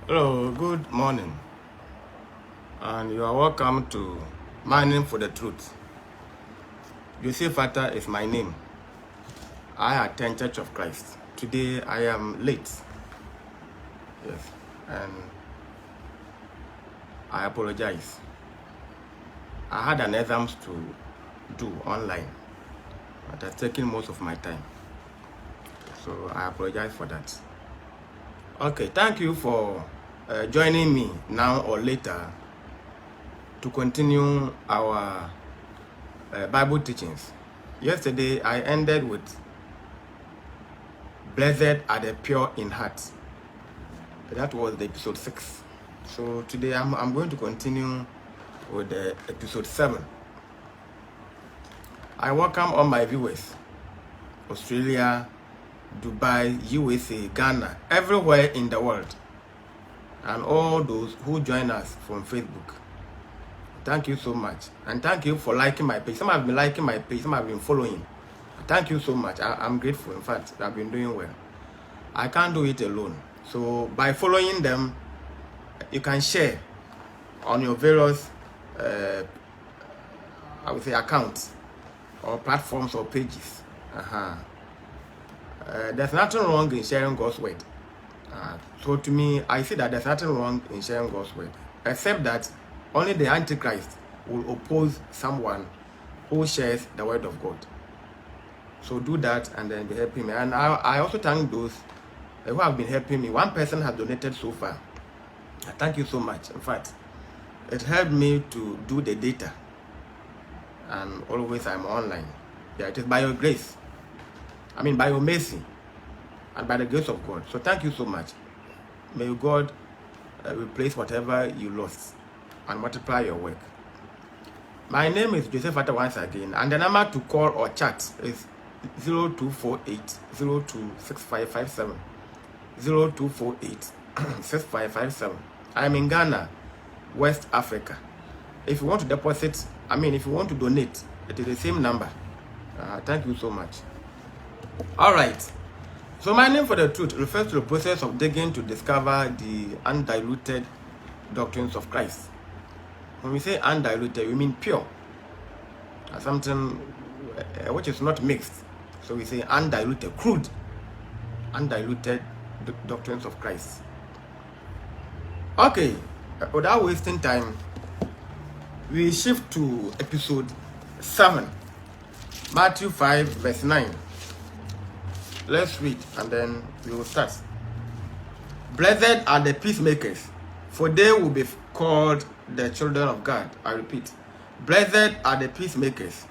Hello, good morning, and you are welcome to Mining for the Truth. Joseph Fata is my name. I attend Church of Christ. Today I am late. Yes, and I apologize. I had an exams to do online, but it's taken most of my time. So I apologize for that. Okay, thank you for joining me now or later to continue our Bible teachings. Yesterday I ended with blessed are the pure in heart. That was the episode 6. So today I'm going to continue with the episode 7. I welcome all my viewers, Australia, Dubai, USA, Ghana, everywhere in the world, and all those who join us from Facebook. Thank you so much, and thank you for liking my page. Some have been liking my page, some have been following. Thank you so much. I'm grateful. In fact, I've been doing well. I can't do it alone. So by following them, you can share on your various I would say accounts or platforms or pages. There's nothing wrong in sharing God's word. So to me, I see that there's nothing wrong in sharing God's word, except that only the Antichrist will oppose someone who shares the word of God. So do that and then be helping me. And I also thank those who have been helping me. One person has donated so far. Thank you so much. In fact, it helped me to do the data. And always I'm online. Yeah, it is by your grace. I mean, by your mercy. And by the grace of God. So thank you so much. May God replace whatever you lost and multiply your work. My name is Joseph Fata once again. And the number to call or chat is 0248 026557. 0248 6557. I'm in Ghana, West Africa. If you want to deposit, if you want to donate, it is the same number. Thank you so much. All right. So Mining for the Truth refers to the process of digging to discover the undiluted doctrines of Christ. When we say undiluted, we mean pure. Something which is not mixed. So we say undiluted, crude, undiluted doctrines of Christ. Okay, without wasting time, we shift to episode 7, Matthew 5, verse 9. Let's read and then we will start. Blessed are the peacemakers, for they will be called the children of God. I repeat, blessed are the peacemakers,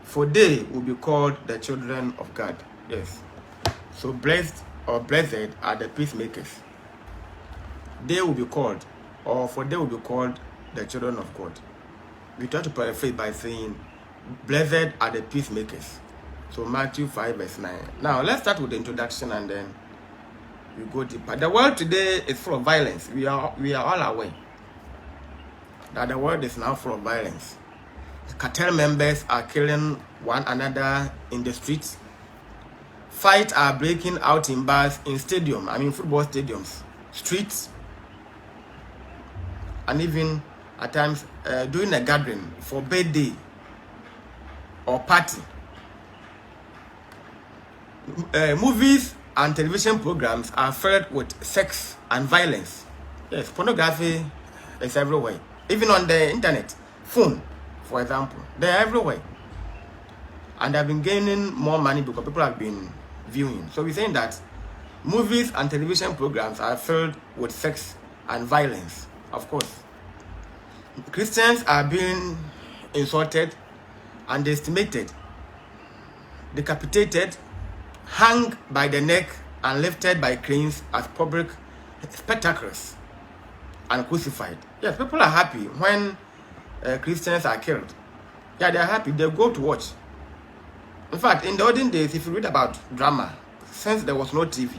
for they will be called the children of God. Yes. So blessed or blessed are the peacemakers. They will be called, or for they will be called the children of God. We try to paraphrase by saying, blessed are the peacemakers. So Matthew 5 verse 9. Now let's start with the introduction and then we go deeper. The world today is full of violence. We are all aware that the world is now full of violence. Cartel members are killing one another in the streets. Fights are breaking out in bars, in stadiums, football stadiums, streets, and even at times during a gathering for birthday or party. Movies and television programs are filled with sex and violence. Yes, pornography is everywhere. Even on the internet, phone, for example, they are everywhere. And they've been gaining more money because people have been viewing. So we're saying that movies and television programs are filled with sex and violence. Of course, Christians are being insulted, underestimated, decapitated, hung by the neck and lifted by cranes as public spectacles and crucified. Yes, people are happy when Christians are killed. Yeah, they are happy. They go to watch. In fact, in the olden days, if you read about drama, since there was no TV,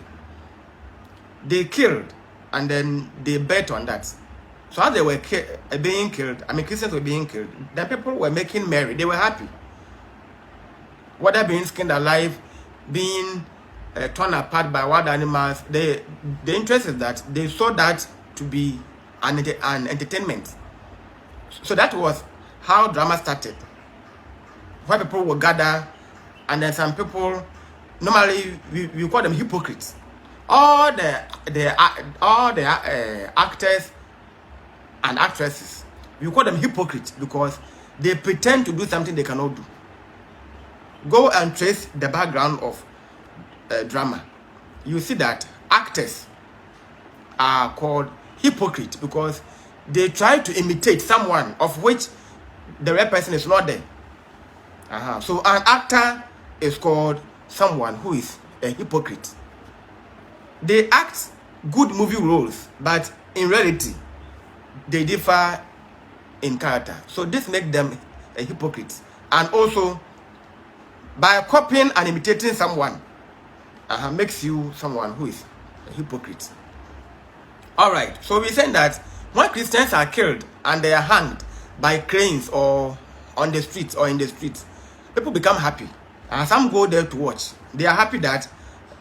they killed and then they bet on that. So as they were being killed, Christians were being killed, then people were making merry. They were happy. Whether being skinned alive, being torn apart by wild animals, the interest is that they saw that to be an entertainment. So that was how drama started, where people will gather, and then some people, normally we call them hypocrites. All the actors and actresses, we call them hypocrites because they pretend to do something they cannot do. Go and trace the background of drama. You see that actors are called hypocrites because they try to imitate someone of which the real person is not there. So an actor is called someone who is a hypocrite. They act good movie roles, but in reality, they differ in character. So this makes them a hypocrite. And also, by copying and imitating someone, makes you someone who is a hypocrite. All right. So we're saying that when Christians are killed and they are hanged by cranes or on the streets or in the streets, people become happy. And some go there to watch. They are happy that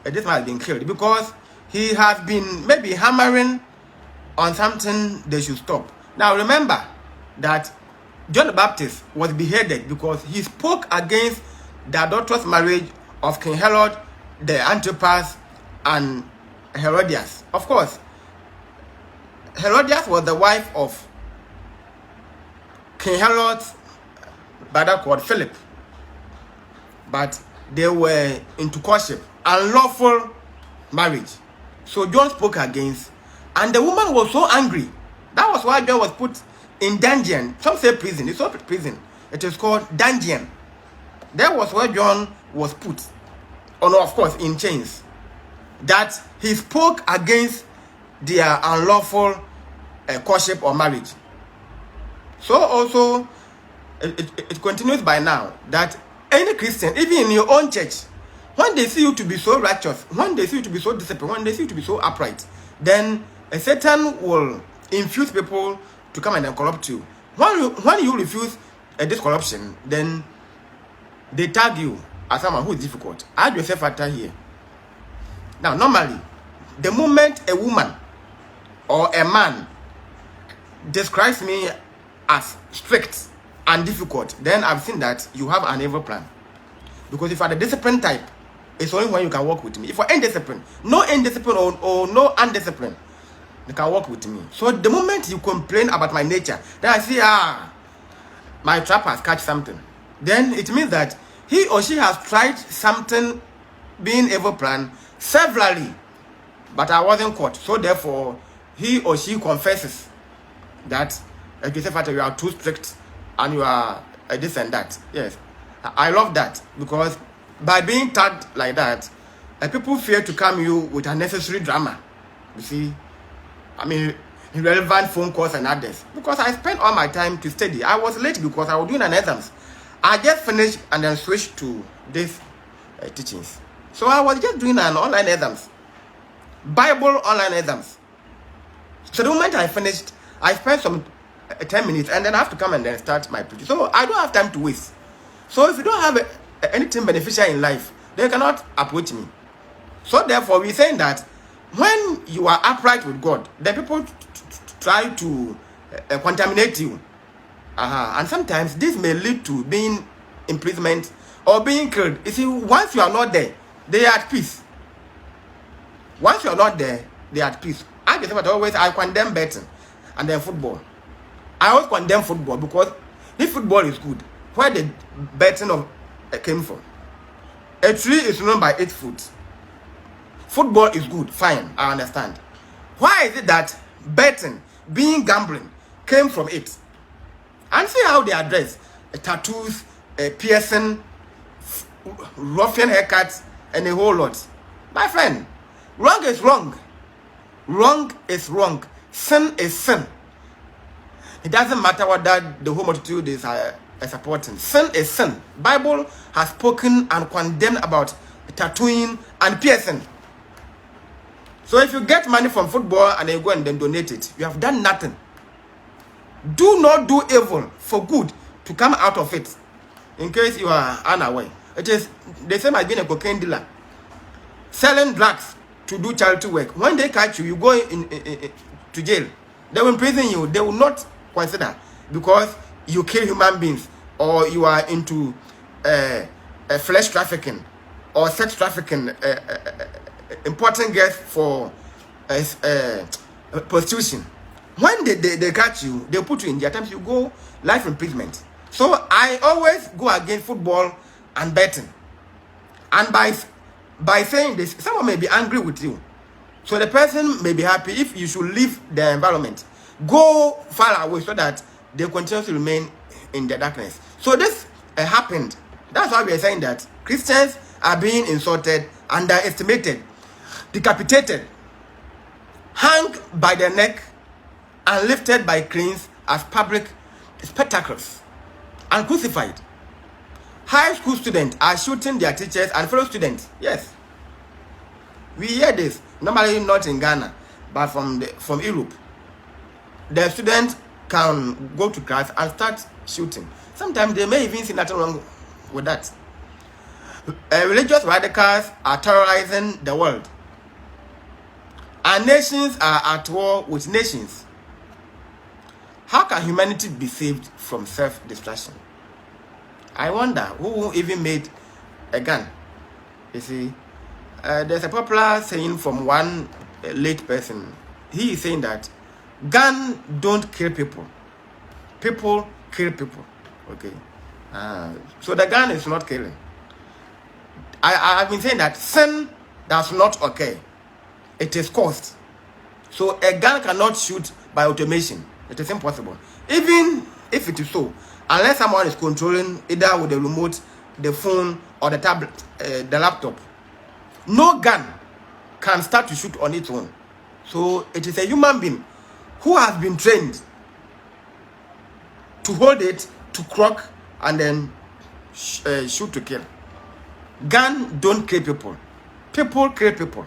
this man has been killed because he has been maybe hammering on something they should stop. Now remember that John the Baptist was beheaded because he spoke against the adulterous marriage of King Herod, the Antipas, and Herodias. Of course, Herodias was the wife of King Herod's brother called Philip. But they were into courtship, unlawful marriage. So John spoke against, and the woman was so angry. That was why John was put in dungeon. Some say prison. It's not prison. It is called dungeon. That was where John was put. Oh no, of course, in chains. That he spoke against their unlawful courtship or marriage. So also, it continues by now that any Christian, even in your own church, when they see you to be so righteous, when they see you to be so disciplined, when they see you to be so upright, then Satan will infuse people to come and then corrupt you. When you refuse this corruption, then they tag you as someone who is difficult. Add yourself factor here. Now, normally, the moment a woman or a man describes me as strict and difficult, then I've seen that you have an evil plan. Because if you are the disciplined type, it's only when you can work with me. If you're indisciplined, no indiscipline or no undiscipline, you can work with me. So the moment you complain about my nature, then I see, my trap has catch something. Then it means that he or she has tried something, being evil plan, severally, but I wasn't caught. So therefore, he or she confesses that you are too strict and you are this and that. Yes, I love that, because by being tagged like that, people fear to come you with unnecessary drama. You see, I mean, irrelevant phone calls and others. Because I spent all my time to study. I was late because I was doing an exams. I just finished and then switched to this teachings. So I was just doing an online exams, Bible online exams. So the moment I finished, I spent some 10 minutes and then I have to come and then start my preaching. So I don't have time to waste. So if you don't have anything beneficial in life, they cannot approach me. So therefore, we're saying that when you are upright with God, the people try to contaminate you. And sometimes this may lead to being imprisonment or being killed. You see, once you are not there, they are at peace. Once you are not there, they are at peace. I condemn betting and then football. I always condemn football because if football is good, where the betting of came from? A tree is known by 8 foot. Football is good, fine, I understand. Why is it that betting, being gambling, came from it? And see how they address tattoos, piercing, ruffian haircuts, and a whole lot. My friend, wrong is wrong. Wrong is wrong. Sin is sin. It doesn't matter what that the whole multitude is supporting. Sin is sin. Bible has spoken and condemned about tattooing and piercing. So if you get money from football and you go and then donate it, you have done nothing. Do not do evil for good to come out of it. In case you are unaware, it is the same as being a cocaine dealer, selling drugs to do charity work. When they catch you, you go to to jail. They will imprison you. They will not consider because you kill human beings or you are into flesh trafficking or sex trafficking, importing girls for prostitution. When they catch you, they put you in jail. At times you go life imprisonment. So I always go against football and betting. And by saying this, someone may be angry with you. So the person may be happy if you should leave the environment. Go far away so that they continue to remain in the darkness. So this happened. That's why we are saying that Christians are being insulted, underestimated, decapitated, hung by the neck, and lifted by cranes as public spectacles, and crucified. High school students are shooting their teachers and fellow students. Yes, we hear this normally not in Ghana, but from Europe. The students can go to class and start shooting. Sometimes they may even see nothing wrong with that. Religious radicals are terrorizing the world, and nations are at war with nations. How can humanity be saved from self-destruction? I wonder who even made a gun. You see, there's a popular saying from one late person. He is saying that guns don't kill people. People kill people. Okay. So the gun is not killing. I've been saying that sin does not occur. It is caused. So a gun cannot shoot by automation. It is impossible. Even if it is so, unless someone is controlling either with the remote, the phone, or the tablet, the laptop, no gun can start to shoot on its own. So it is a human being who has been trained to hold it, to crock, and then shoot to kill. Gun don't kill people. People kill people,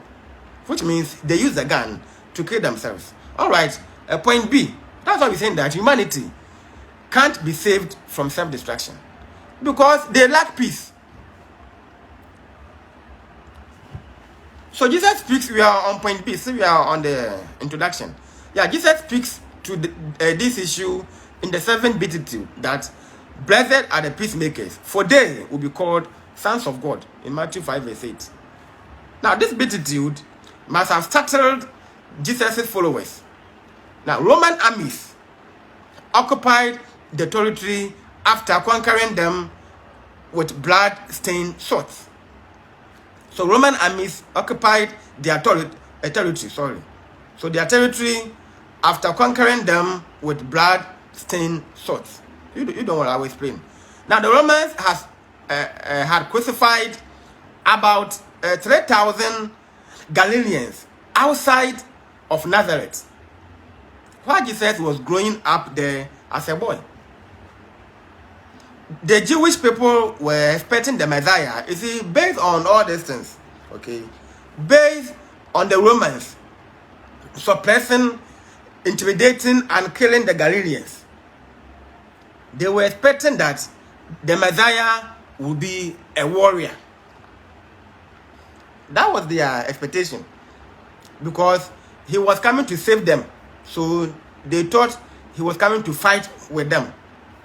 which means they use the gun to kill themselves. All right, point B. That's why we're saying that humanity can't be saved from self-destruction because they lack peace. So Jesus speaks, we are on point B, so we are on the introduction. Yeah, Jesus speaks to this issue in the 7th Beatitude that blessed are the peacemakers, for they will be called sons of God, in Matthew 5 verse 8. Now this Beatitude must have startled Jesus' followers. Now Roman armies occupied the territory after conquering them with blood-stained swords. So Roman armies occupied their territory. So their territory after conquering them with blood-stained swords. You don't want to explain. Now the Romans had crucified about 3,000 Galileans outside of Nazareth, while Jesus was growing up there as a boy. The Jewish people were expecting the Messiah. You see, based on all these things, okay, based on the Romans suppressing, intimidating, and killing the Galileans, they were expecting that the Messiah would be a warrior. That was their expectation, because he was coming to save them. So they thought he was coming to fight with them,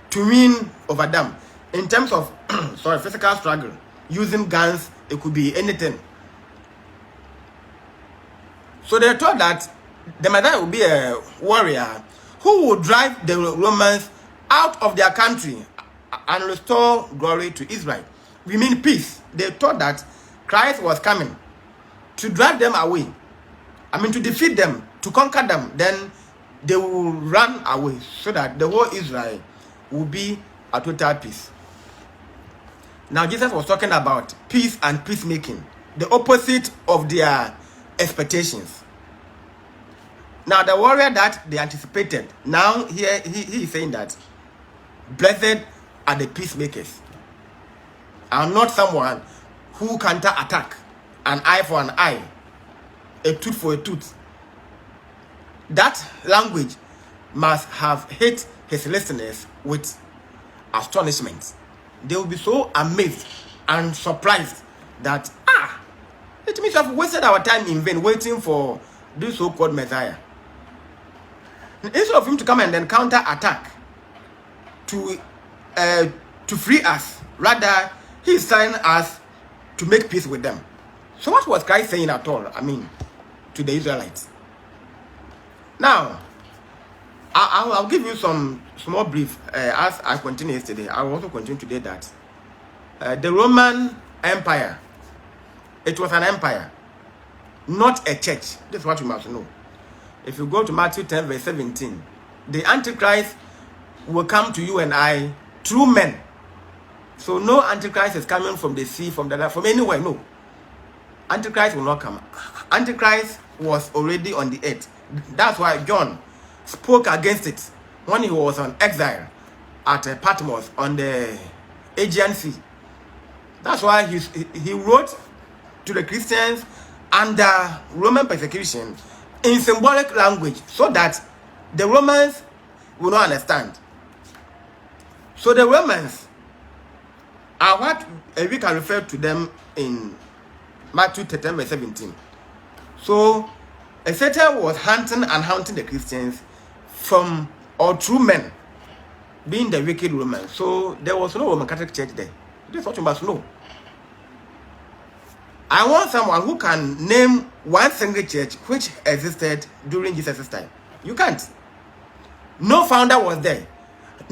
to win over them. In terms of physical struggle, using guns, it could be anything. So they thought that the Messiah would be a warrior who would drive the Romans out of their country and restore glory to Israel. We mean peace. They thought that Christ was coming to drive them away. To defeat them, to conquer them. Then they will run away so that the whole Israel will be at total peace. Now Jesus was talking about peace and peacemaking, the opposite of their expectations. Now the warrior that they anticipated, now here he is saying that blessed are the peacemakers, and not someone who counter-attack, an eye for an eye, a tooth for a tooth. That language must have hit his listeners with astonishment. They will be so amazed and surprised that, it means we have wasted our time in vain waiting for this so-called Messiah. Instead of him to come and then counter attack to free us, rather he is telling us to make peace with them. So what was Christ saying at all? I mean, to the Israelites. Now, I'll give you some small brief as I continue yesterday. I will also continue today that the Roman Empire, it was an empire, not a church. This is what you must know. If you go to Matthew 10 verse 17, the Antichrist will come to you and I through men. So no Antichrist is coming from the sea, from the land, from anywhere. No. Antichrist will not come. Antichrist was already on the earth. That's why John spoke against it when he was on exile at Patmos on the Aegean Sea. That's why he wrote to the Christians under Roman persecution in symbolic language so that the Romans will not understand. So the Romans are what we can refer to them in Matthew 10 verse 17. So Satan was hunting the Christians from or through men, being the wicked Romans. So there was no Roman Catholic Church there. This is what you must know. I want someone who can name one single church which existed during Jesus' time. You can't. No founder was there.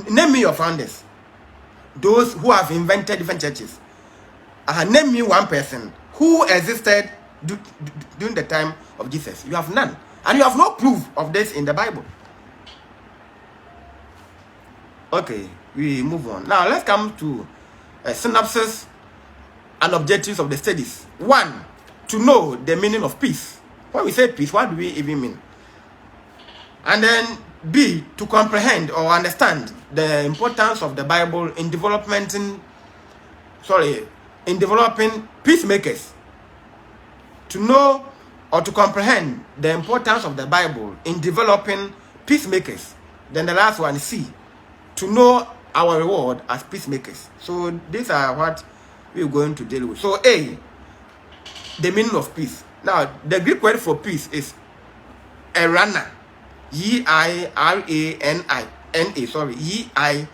Name me your founders. Those who have invented different churches. Name me one person who existed during the time of Jesus. You have none. And you have no proof of this in the Bible. Okay, we move on. Now let's come to synopsis and objectives of the studies. 1, to know the meaning of peace. When we say peace, what do we even mean? And then B, to comprehend or understand the importance of the Bible in developing peacemakers. To know or to comprehend the importance of the Bible in developing peacemakers. Then the last one, C, to know our reward as peacemakers. So these are what we're going to deal with. So A, the meaning of peace. Now, the Greek word for peace is Eirana. E-I-R-A-N-A. Sorry, E-I-R-A-N-A.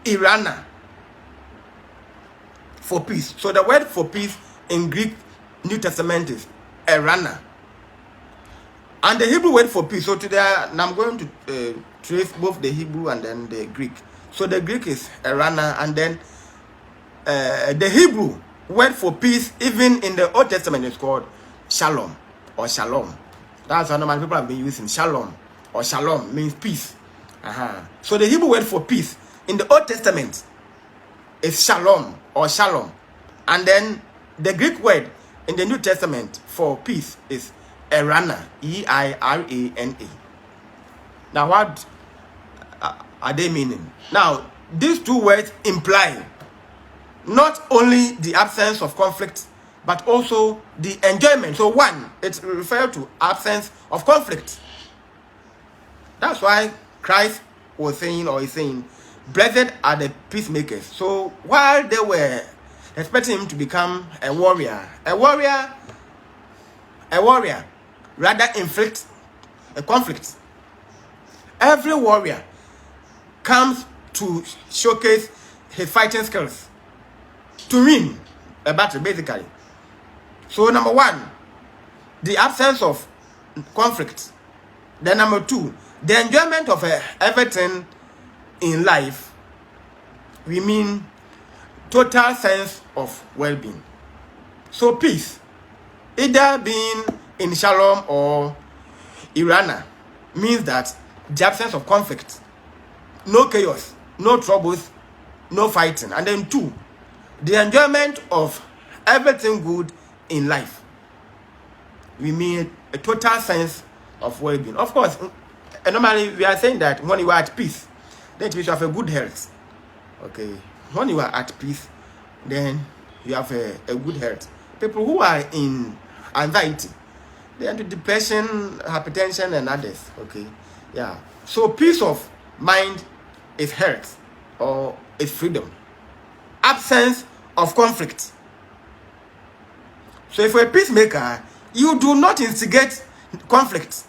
Eirana. For peace. So the word for peace in Greek New Testament is Eirana. And the Hebrew word for peace. So today I'm going to trace both the Hebrew and then the Greek. So the Greek is Eirana, and then the Hebrew word for peace, even in the Old Testament, is called Shalom or Shalom. That's how normal people have been using Shalom or Shalom means peace. So the Hebrew word for peace in the Old Testament is Shalom or Shalom, and then the Greek word in the New Testament for peace is Eirana, E-I-R-A-N-A. Now, what are they meaning? Now, these two words imply not only the absence of conflict, but also the enjoyment. So 1, it refers to absence of conflict. That's why Christ was saying, or is saying, blessed are the peacemakers. So while they were expecting him to become a warrior rather inflict a conflict. Every warrior comes to showcase his fighting skills to win a battle, basically. So number 1, the absence of conflict. Then number 2, the enjoyment of everything in life. We mean total sense of well-being. So peace, either being in Shalom or Eirana, means that the absence of conflict, no chaos, no troubles, no fighting. And then 2, the enjoyment of everything good in life. We mean a total sense of well-being. Of course, normally we are saying that when you are at peace, then you have a good health. Okay, when you are at peace, then you have a good health. People who are in anxiety, they are into depression, hypertension, and others. Okay, yeah. So peace of mind is health or is freedom. Absence of conflict. So if you're a peacemaker, you do not instigate conflict.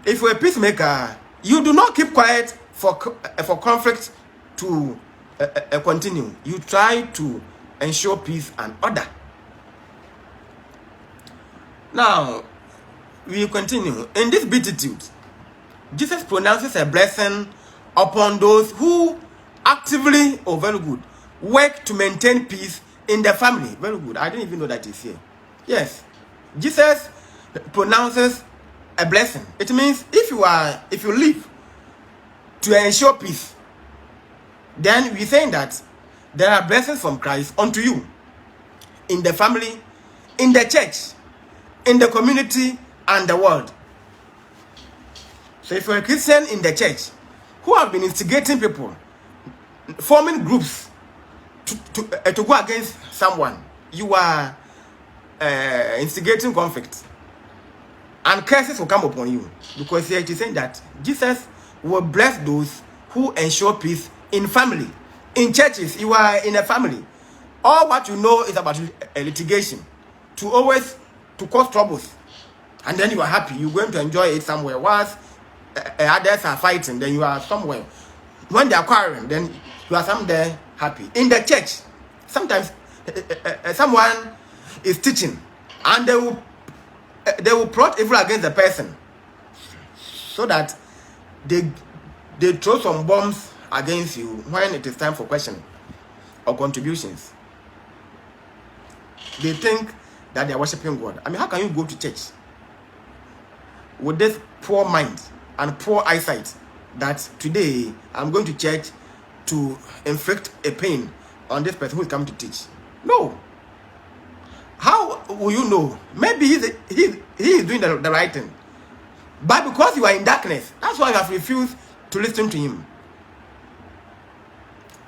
if you're a peacemaker, you do not keep quiet for conflict to continue. You try to ensure peace and order. Now, we continue. In this Beatitudes, Jesus pronounces a blessing upon those who actively, very good, work to maintain peace in the family. Very good. I didn't even know that is here. Yes. Jesus pronounces a blessing. It means if you live to ensure peace, then we're saying that there are blessings from Christ unto you in the family, in the church, in the community, and the world. So if you're a Christian in the church who have been instigating people, forming groups to go against someone, you are instigating conflict, and curses will come upon you, because here it is saying that Jesus will bless those who ensure peace in family, in churches. You are in a family. All what you know is about litigation, to cause troubles, and then you are happy. You're going to enjoy it somewhere. Once others are fighting, then you are somewhere. When they are quarreling, then you are somewhere happy. In the church, sometimes someone is teaching, and they will plot evil against the person, so that they throw some bombs against you when it is time for question or contributions. They think that they are worshiping God. I mean, how can you go to church with this poor mind and poor eyesight that today I'm going to church to inflict a pain on this person who is coming to teach? No. How will you know? Maybe he is doing the right thing, but because you are in darkness, that's why you have refused to listen to him.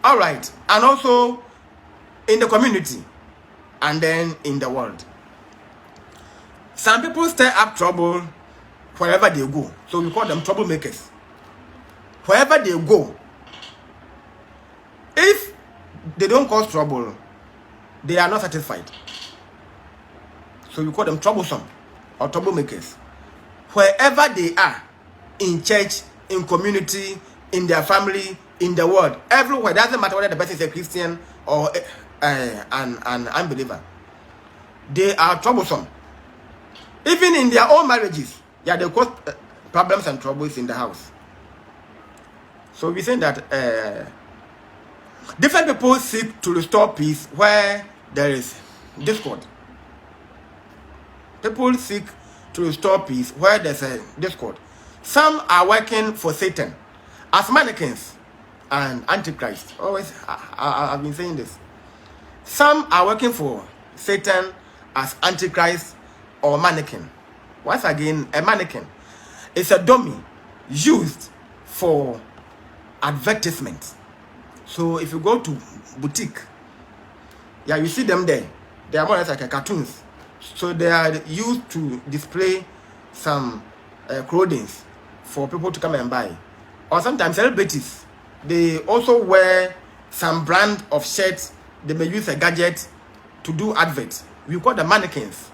All right. And also in the community, and then in the world. Some people stir up trouble wherever they go. So we call them troublemakers. Wherever they go, if they don't cause trouble, they are not satisfied. So we call them troublesome or troublemakers. Wherever they are, in church, in community, in their family, in the world, everywhere, doesn't matter whether the person is a Christian or an unbeliever, they are troublesome. Even in their own marriages, they cause problems and troubles in the house. So we say that different people seek to restore peace where there is discord. People seek to restore peace where there's a discord. Some are working for Satan as mannequins and Antichrist. Always, I've been saying this. Some are working for Satan as Antichrist or mannequin. Once again, a mannequin is a dummy used for advertisement. So if you go to boutique, you see them there. They are more or less like cartoons. So they are used to display some clothing for people to come and buy. Or sometimes celebrities, they also wear some brand of shirts. They may use a gadget to do adverts. We call them mannequins.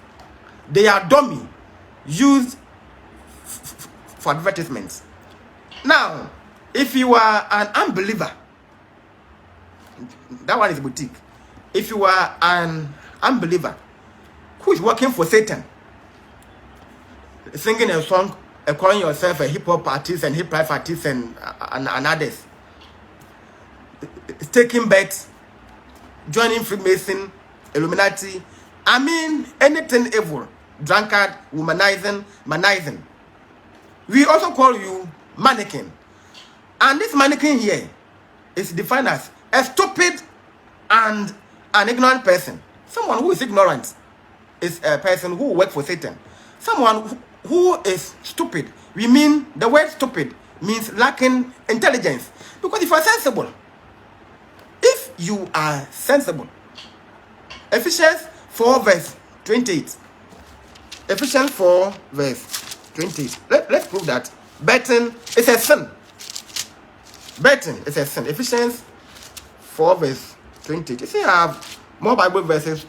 They are dummy used for advertisements. Now, if you are an unbeliever, that one is boutique. If you are an unbeliever who is working for Satan, singing a song, calling yourself a hip-hop artist and hip-hop artist and others, taking bets, joining Freemason, Illuminati, I mean anything evil, drunkard, womanizing, manizing. We also call you mannequin. And this mannequin here is defined as a stupid and an ignorant person. Someone who is ignorant is a person who works for Satan. Someone who is stupid, we mean the word stupid means lacking intelligence. Because if you are sensible, if you are sensible, Ephesians 4 verse 28. Ephesians 4 verse 28. Let's prove that betting is a sin. Betting is a sin. Ephesians 4 verse 28. You see, I have more Bible verses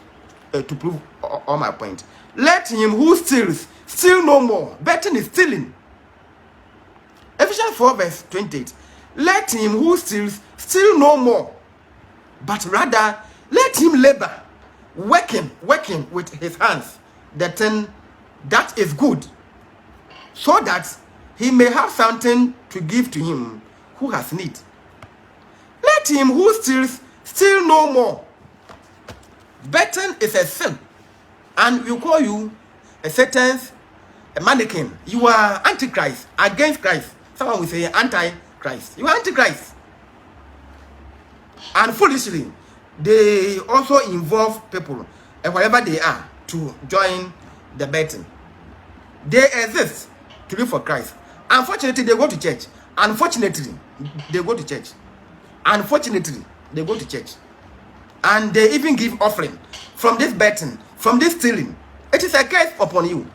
to prove all my point. Let him who steals steal no more. Betting is stealing. Ephesians 4 verse 28. Let him who steals steal no more, but rather let him labor, working with his hands, the thing that is good, so that he may have something to give to him who has need. Let him who steals steal no more. Betting is a sin, and we call you a Satan's a mannequin. You are antichrist, against Christ. Someone will say anti-Christ. You are antichrist. And foolishly, they also involve people, and wherever they are, to join the betting. They exist to live for Christ. Unfortunately, they go to church. Unfortunately, they go to church. Unfortunately, they go to church. And they even give offering from this betting, from this stealing. It is a curse upon you.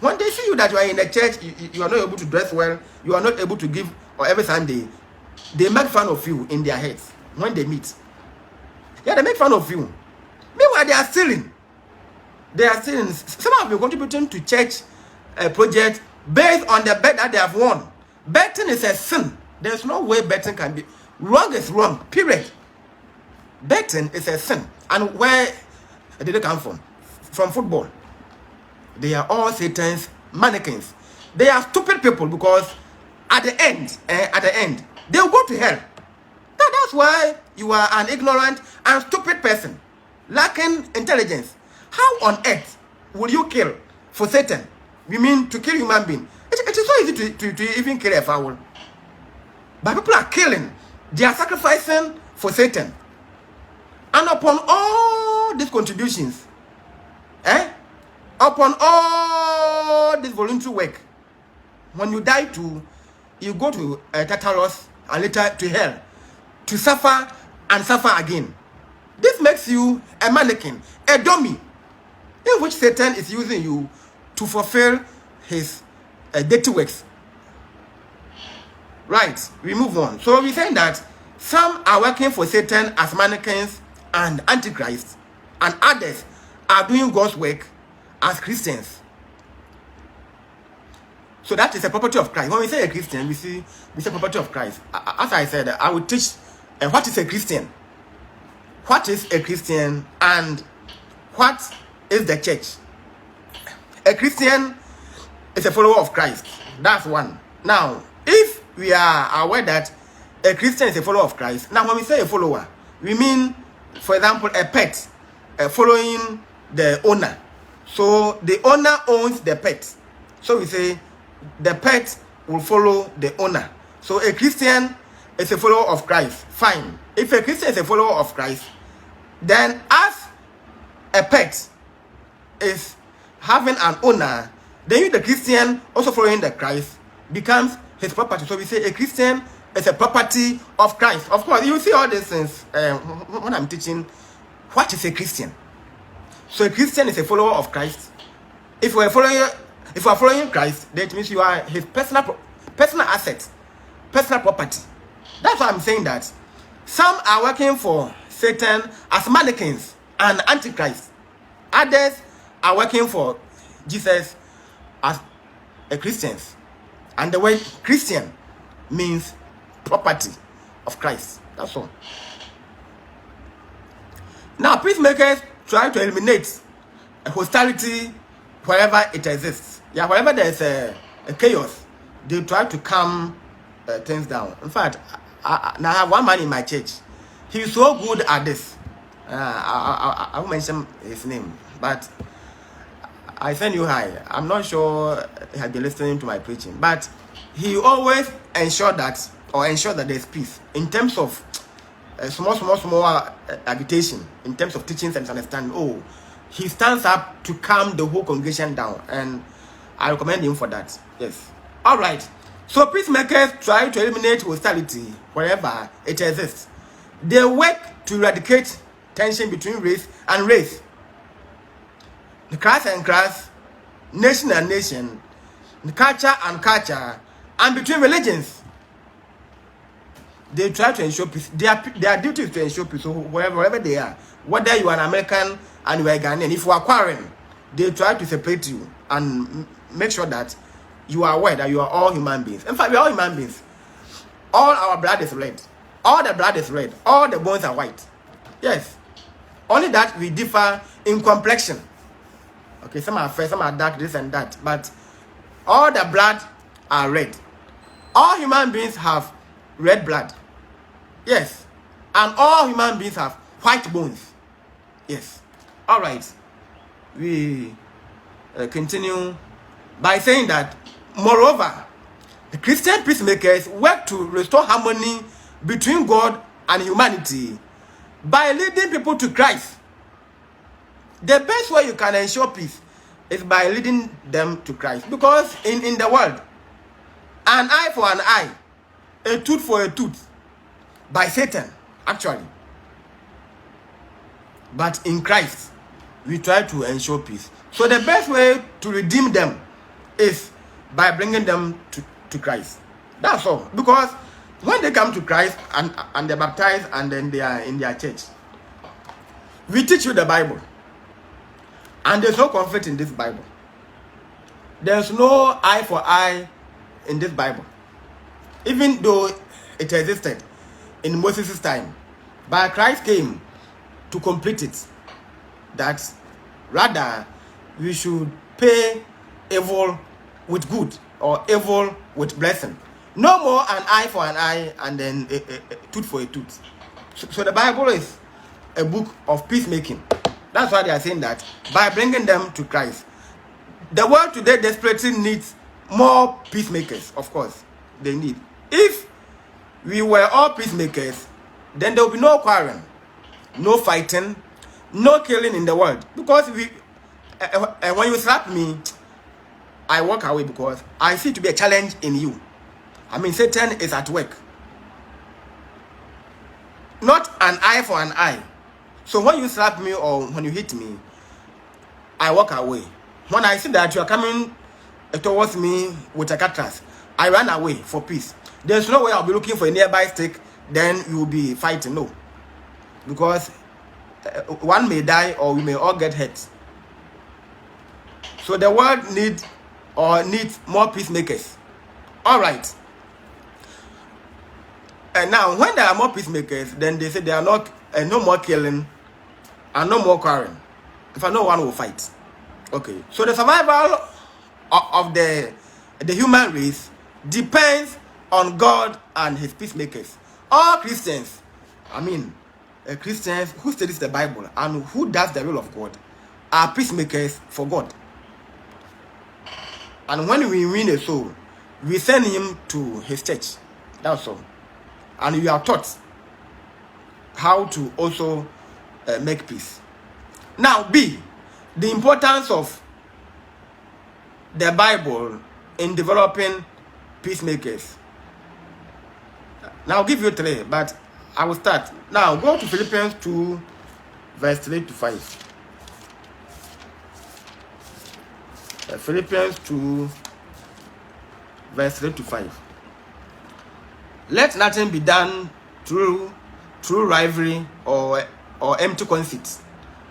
When they see you that you are in the church, you are not able to dress well, you are not able to give, or every Sunday, they make fun of you in their heads when they meet. Yeah, they make fun of you. Meanwhile, they are stealing. They are stealing. Some have been contributing to church project based on the bet that they have won. Betting is a sin. There's no way betting can be. Wrong is wrong, period. Betting is a sin. And where did it come from? From football. They are all Satan's mannequins. They are stupid people, because at the end, they will go to hell. That's why you are an ignorant and stupid person, lacking intelligence. How on earth will you kill for Satan? We mean to kill human being. It is so easy to even kill a fowl. But people are killing. They are sacrificing for Satan. And upon all these contributions, upon all this voluntary work, when you die too, you go to Tartarus and later to hell to suffer and suffer again. This makes you a mannequin, a dummy, in which Satan is using you to fulfill his dirty works. Right, we move on. So we're saying that some are working for Satan as mannequins and antichrists, and others are doing God's work as Christians. So that is a property of Christ. When we say a Christian, we say property of Christ. As I said, I will teach what is a Christian, what is a Christian, and what is the church. A Christian is a follower of Christ. That's one. Now, if we are aware that a Christian is a follower of Christ, now when we say a follower, we mean, for example, a pet following the owner. So the owner owns the pet. So we say the pet will follow the owner. So a Christian is a follower of Christ. Fine. If a Christian is a follower of Christ, then as a pet is having an owner, then you, the Christian, also following the Christ, becomes his property. So we say a Christian is a property of Christ. Of course, you see all these things when I'm teaching what is a Christian. So a Christian is a follower of Christ. If you are following Christ, that means you are his personal asset, personal property. That's why I'm saying that some are working for Satan as mannequins and antichrist. Others are working for Jesus as a Christians. And the word Christian means property of Christ. That's all. Now, peacemakers try to eliminate hostility wherever it exists. Yeah, wherever there is a chaos, they try to calm things down. In fact, now I have one man in my church. He's so good at this. I won't mention his name, but I send you hi. I'm not sure he has been listening to my preaching, but he always ensure that there's peace in terms of small agitation, in terms of teachings and understanding. Oh, he stands up to calm the whole congregation down, and I recommend him for that. Yes. All right. So peacemakers try to eliminate hostility wherever it exists. They work to eradicate tension between race and race, class and class, nation and nation, culture and culture, and between religions. They try to ensure peace. Their duty is to ensure peace. So wherever they are, whether you are an American and you are a Ghanaian, if you are quarreling, they try to separate you and make sure that you are aware that you are all human beings. In fact, we are all human beings. All our blood is red. All the blood is red. All the bones are white. Yes. Only that we differ in complexion. Okay, some are fair, some are dark, this and that. But all the blood are red. All human beings have red blood. Yes. And all human beings have white bones. Yes. All right. We continue by saying that, moreover, the Christian peacemakers work to restore harmony between God and humanity by leading people to Christ. The best way you can ensure peace is by leading them to Christ. Because in the world, an eye for an eye, a tooth for a tooth, by Satan, actually. But in Christ, we try to ensure peace. So the best way to redeem them is by bringing them to Christ. That's all. Because when they come to Christ and they're baptized and then they are in their church, we teach you the Bible. And there's no conflict in this Bible. There's no eye for eye in this Bible. Even though it existed in Moses' time, but Christ came to complete it. That rather we should pay evil with good or evil with blessing. No more an eye for an eye and then a tooth for a tooth. So the Bible is a book of peacemaking. That's why they are saying that by bringing them to Christ. The world today desperately needs more peacemakers, of course. They need. If we were all peacemakers, then there will be no quarreling, no fighting, no killing in the world. Because when you slap me, I walk away because I see it to be a challenge in you. I mean, Satan is at work. Not an eye for an eye. So when you slap me or when you hit me, I walk away. When I see that you are coming towards me with a cutlass, I run away for peace. There's no way I'll be looking for a nearby stick, then you will be fighting. No. Because one may die or we may all get hurt. So the world needs more peacemakers. All right. And now, when there are more peacemakers, then they say there are not no more killing and no more quarreling. In fact, no one will fight. Okay. So the survival of the human race depends on God and His peacemakers. All Christians, Christians who studies the Bible and who does the will of God, are peacemakers for God. And when we win a soul, we send him to his church. That's all. And we are taught how to also make peace. Now, B, the importance of the Bible in developing peacemakers. Now, I'll give you 3, but I will start. Now, go to Philippians 2, verse 3 to 5. Philippians 2, verse 3 to 5. Let nothing be done through rivalry or empty conceit,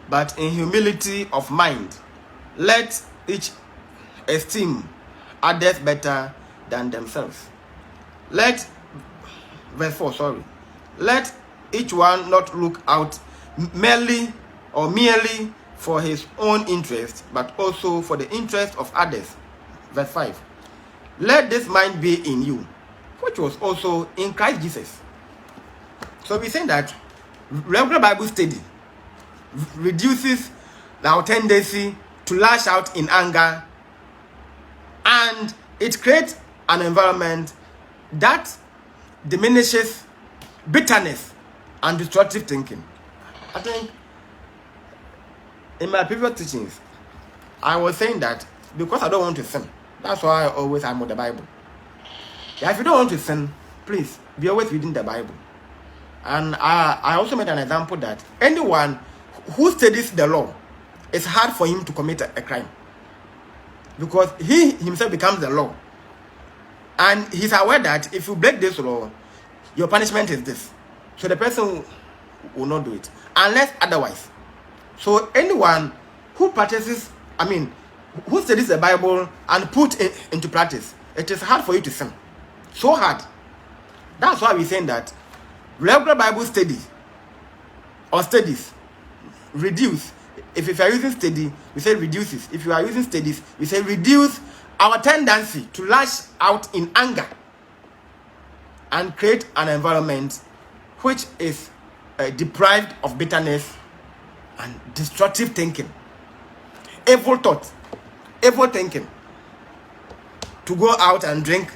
but in humility of mind, let each esteem others better than themselves. Let each one not look out merely for his own interest, but also for the interest of others. Verse 5. Let this mind be in you, which was also in Christ Jesus. So we're saying that regular Bible study reduces our tendency to lash out in anger, and it creates an environment that diminishes bitterness and destructive thinking. I think in my previous teachings, I was saying that because I don't want to sin, that's why I'm with the Bible. Yeah, if you don't want to sin, please be always reading the Bible. And I also made an example that anyone who studies the law, it's hard for him to commit a crime, because he himself becomes the law. And he's aware that if you break this law, your punishment is this. So the person will not do it unless otherwise. So anyone who practices, who studies the Bible and put it into practice, it is hard for you to sin. So hard. That's why we're saying that regular Bible study or studies reduce. If you are using study, we say reduces. If you are using studies, we say reduce our tendency to lash out in anger and create an environment which is deprived of bitterness and destructive thinking, evil thought, evil thinking, to go out and drink,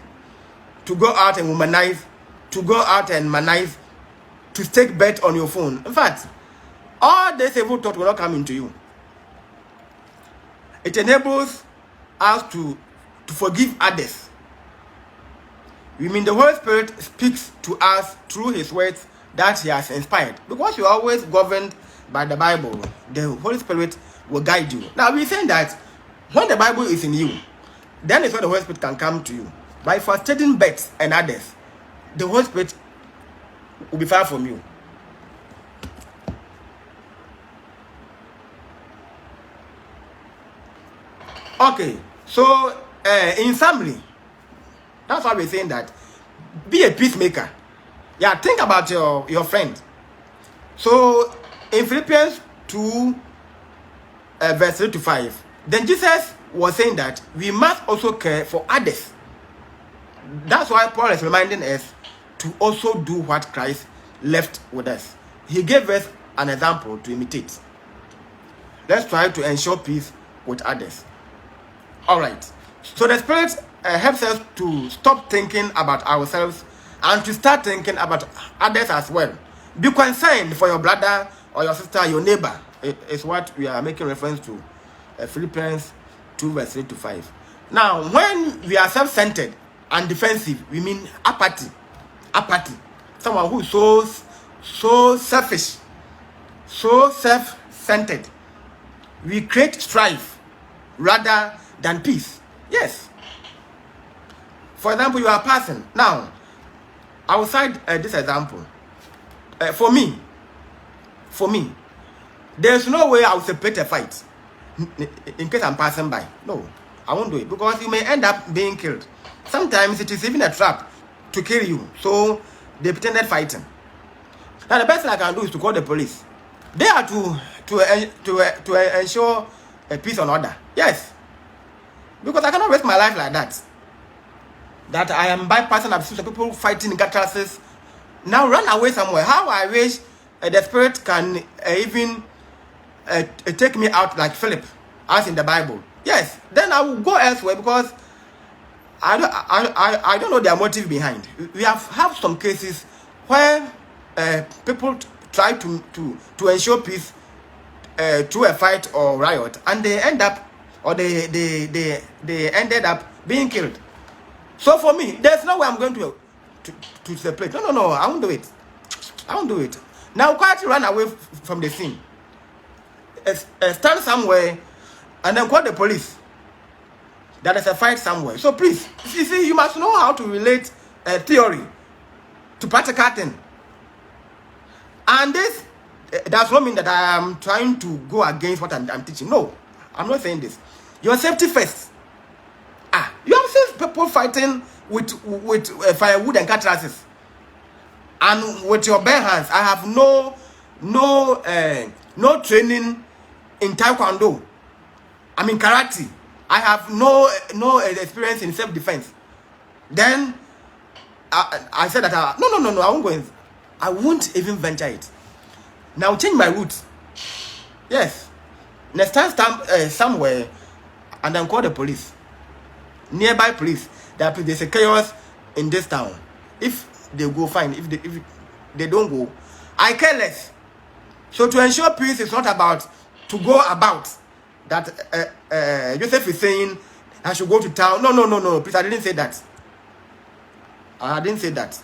to go out and womanize, to go out and manize, to take bet on your phone. In fact, all this evil thought will not come into you. It enables us to forgive others. We mean the Holy Spirit speaks to us through His words that He has inspired. Because you are always governed by the Bible, the Holy Spirit will guide you. Now we're saying that when the Bible is in you, then is when the Holy Spirit can come to you. By for studying bets and others, the Holy Spirit will be far from you. Okay, so in summary, that's why we're saying that be a peacemaker. Yeah, think about your friend. So in Philippians 2, verse 3 to 5, then Jesus was saying that we must also care for others. That's why Paul is reminding us to also do what Christ left with us. He gave us an example to imitate. Let's try to ensure peace with others. All right. So the Spirit helps us to stop thinking about ourselves and to start thinking about others as well. Be concerned for your brother or your sister, your neighbor. It's what we are making reference to. Philippians 2 verse 3 to 5. Now, when we are self-centered and defensive, we mean apathy. Apathy. Someone who is so selfish, so self-centered. We create strife rather than peace. Yes. For example, you are passing. Now, outside this example, for me, there's no way I will separate a fight in case I'm passing by. No, I won't do it because you may end up being killed. Sometimes it is even a trap to kill you. So they pretended fighting. Now the best thing I can do is to call the police. They are to ensure a peace and order. Yes, because I cannot waste my life like that. That I am bypassing abuse of people fighting in catastrophes. Now run away somewhere. How I wish the Spirit can even take me out like Philip, as in the Bible. Yes, then I will go elsewhere because I don't know their motive behind. We have some cases where people try to ensure peace through a fight or riot, and they end up, or they ended up being killed. So for me, there's no way I'm going to separate. No, I won't do it. I won't do it. Now quietly run away from the scene. Stand somewhere and then call the police. There is a fight somewhere. So please, you see, you must know how to relate theory to practical thing. And this does not mean that I am trying to go against what I'm teaching. No, I'm not saying this. Your safety first. You have seen people fighting with firewood and cutlasses, and with your bare hands. I have no training in taekwondo. I mean karate. I have no experience in self-defense. Then I said that no, I won't go in. I won't even venture it. Now change my route. Yes. Next time somewhere and then call the police. Nearby police. There's a chaos in this town. If they go, fine. If they don't go, I care less. So to ensure peace is not about to go about that Joseph is saying I should go to town. No. Please, I didn't say that. I didn't say that.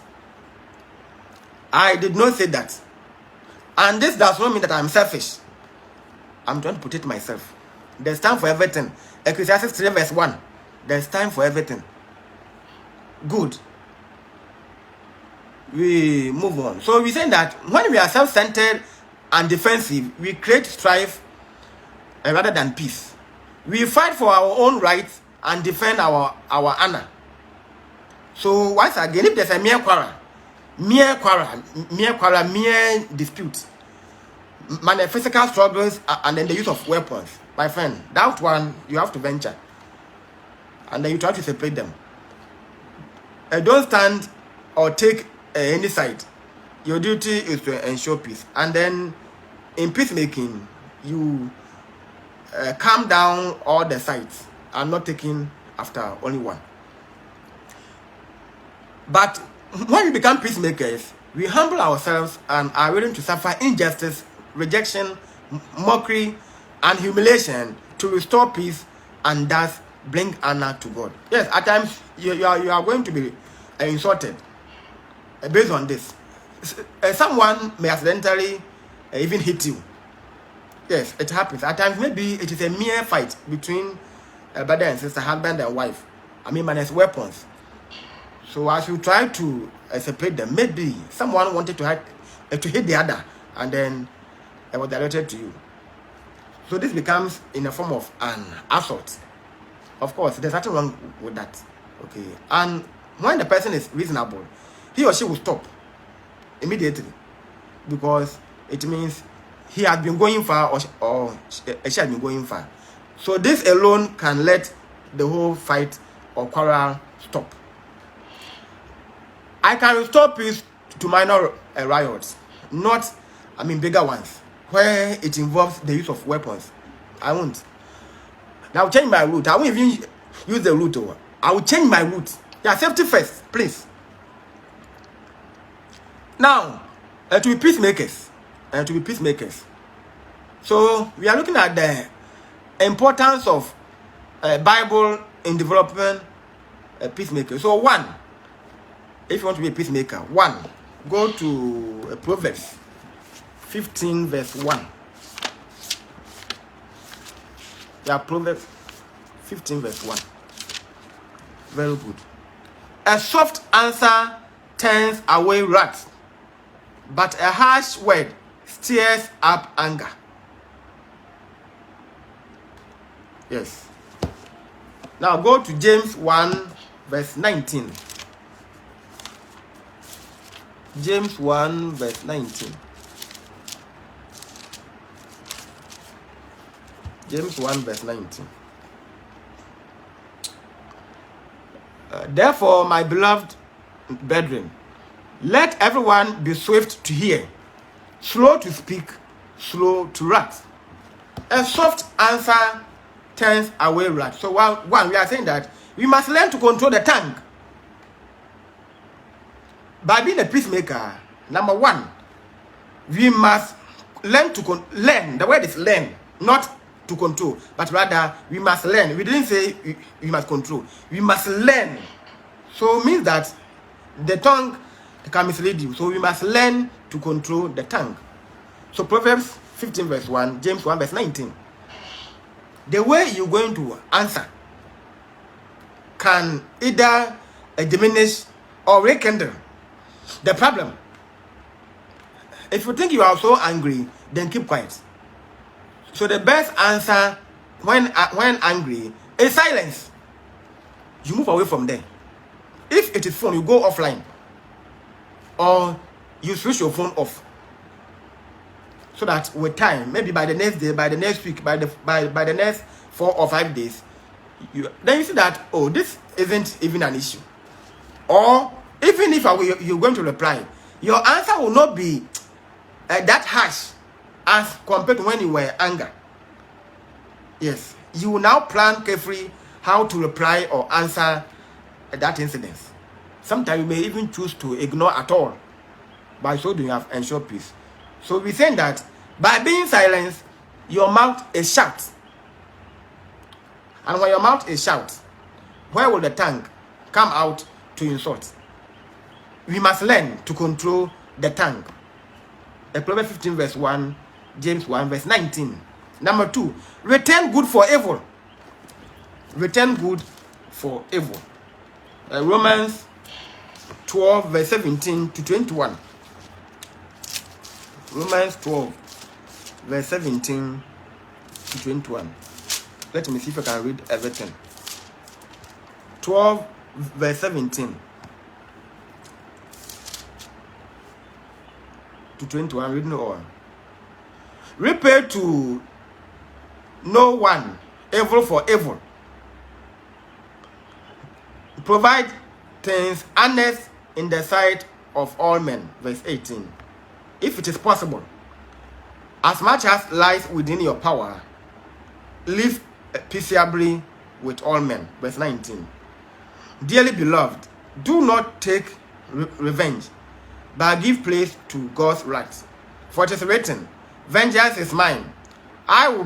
I did not say that. And this does not mean that I'm selfish. I'm trying to protect myself. There's time for everything. Ecclesiastes 3 verse 1. There's time for everything. Good. We move on. So we're saying that when we are self-centered and defensive, we create strife rather than peace. We fight for our own rights and defend our honor. So once again, if there's a mere dispute, physical struggles, and then the use of weapons, my friend, that one you have to venture, and then you try to separate them. Don't stand or take any side. Your duty is to ensure peace, and then in peacemaking, you calm down all the sides and not taking after only one. But when we become peacemakers, we humble ourselves and are willing to suffer injustice, rejection, mockery, and humiliation to restore peace and thus bring honor to God. Yes, at times you are going to be insulted based on this. Someone may accidentally even hit you. Yes, it happens. At times maybe it is a mere fight between brother and sister, husband and wife. Minus weapons. So as you try to separate them, maybe someone wanted to hit the other, and then it was directed to you. So this becomes in a form of an assault. Of course, there's nothing wrong with that. Okay, and when the person is reasonable, he or she will stop immediately, because it means he has been going far, or she has been going far. So this alone can let the whole fight or quarrel stop. I can restore peace to minor riots, not, bigger ones, where it involves the use of weapons. I won't. Now change my route. I won't even use the route over. I will change my route. Yeah, safety first, please. Now, to be peacemakers. So we are looking at the importance of Bible in developing a peacemaker. So one, if you want to be a peacemaker, one, go to Proverbs 15 verse 1. Yeah, Proverbs 15 verse 1. Very good. A soft answer turns away wrath, but a harsh word stirs up anger. Yes. Now go to James 1 verse 19. James 1 verse 19. James 1 verse 19. Therefore, my beloved brethren, let everyone be swift to hear, slow to speak, slow to wrath. A soft answer turns away wrath. So one, we are saying that we must learn to control the tongue. By being a peacemaker, number one, we must learn to learn. The word is learn, not to control, but rather we must learn. We didn't say we must control. We must learn. So it means that the tongue can mislead you. So we must learn to control the tongue. So Proverbs 15 verse 1, James 1 verse 19. The way you're going to answer can either diminish or rekindle the problem. If you think you are so angry, then keep quiet. So the best answer when angry is silence. You move away from there. If it is phone, you go offline, or you switch your phone off, so that with time, maybe by the next day, by the next week, by the next 4 or 5 days, then you see that, oh, this isn't even an issue. Or even if you're going to reply, your answer will not be that harsh as compared to when you were angry. Yes, you will now plan carefully how to reply or answer that incident. Sometimes you may even choose to ignore at all. By so doing, you have ensured peace. So we're saying that by being silent, your mouth is shut. And when your mouth is shut, where will the tongue come out to insult? We must learn to control the tongue. Proverbs 15 verse 1, James 1 verse 19. Number 2, return good for evil. Return good for evil. Romans 12 verse 17 to 21. Romans 12 verse 17 to 21. Let me see if I can read everything. 12 verse 17 to 21, reading on. Repay to no one evil for evil. Provide things honest in the sight of all men. Verse 18. If it is possible, as much as lies within your power, live peaceably with all men. Verse 19. Dearly beloved, do not take revenge, but give place to God's wrath. For it is written, vengeance is mine. I will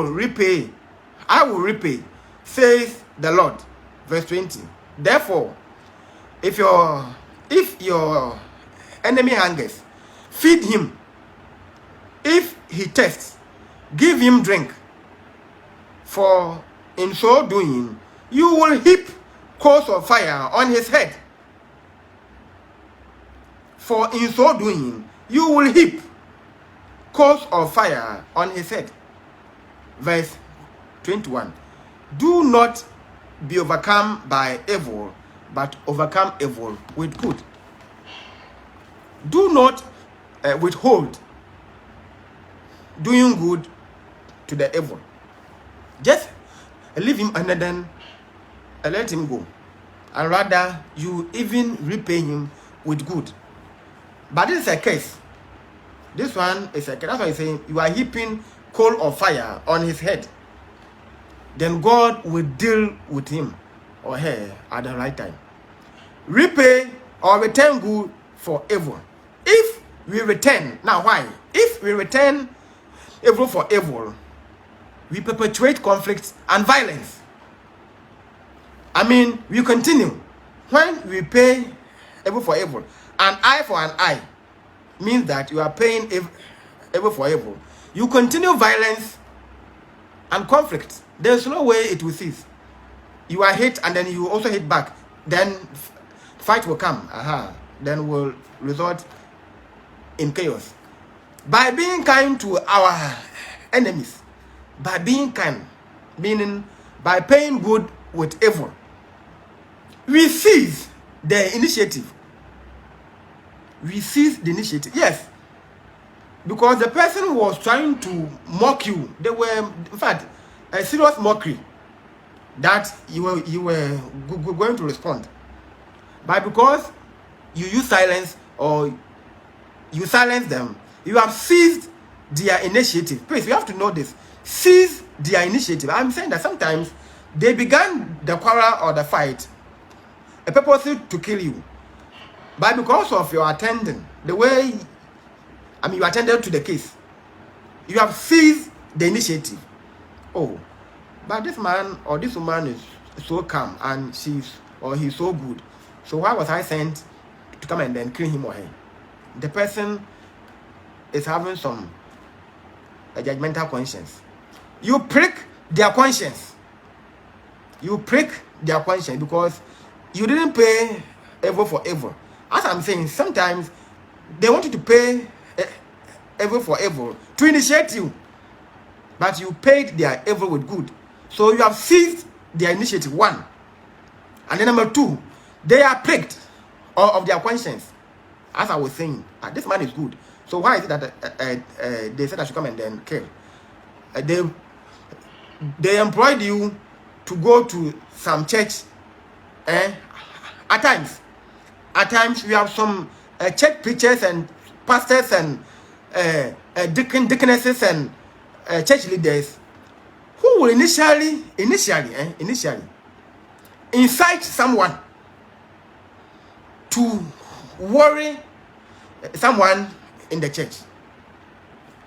repay, says the Lord. Verse 20. Therefore, if your enemy hungers, feed him. If he thirsts, give him drink. For in so doing, you will heap coals of fire on his head. For in so doing, you will heap coals of fire on his head. Verse 21. Do not be overcome by evil, but overcome evil with good. Do not withhold doing good to the evil. Just leave him and then let him go. And rather, you even repay him with good. But this is a case. This one is a case. That's why he's saying you are heaping coal of fire on his head. Then God will deal with him or her at the right time. Repay or return good for evil. If we return, now why? If we return evil for evil, we perpetuate conflict and violence. I mean, we continue. When we pay evil for evil, an eye for an eye means that you are paying evil for evil. You continue violence and conflict. There's no way it will cease. You are hit and then you also hit back. Then fight will come. Then will result in chaos. By being kind to our enemies, by being kind, meaning by paying good with evil, we seize the initiative. We seize the initiative. Yes. Because the person was trying to mock you. They were, in fact, a serious mockery that you were going to respond. But because you use silence or you silence them, you have seized their initiative. Please, you have to know this. Seize their initiative. I'm saying that sometimes they began the quarrel or the fight purposely to kill you. But because of your attending, the way, you attended to the case, you have seized the initiative. Oh, but this man or this woman is so calm and he's so good. So why was I sent to come and then kill him or her? The person is having some judgmental conscience. You prick their conscience. You prick their conscience because you didn't pay evil for evil. As I'm saying, sometimes they want you to pay evil for evil to initiate you, but you paid their evil with good. So you have seized their initiative, one. And then number two, they are pricked of their conscience. As I was saying, this man is good. So why is it that they said I should come and then kill? They employed you to go to some church. At times we have some church preachers and pastors and deaconesses and church leaders who will initially incite someone to worry someone in the church.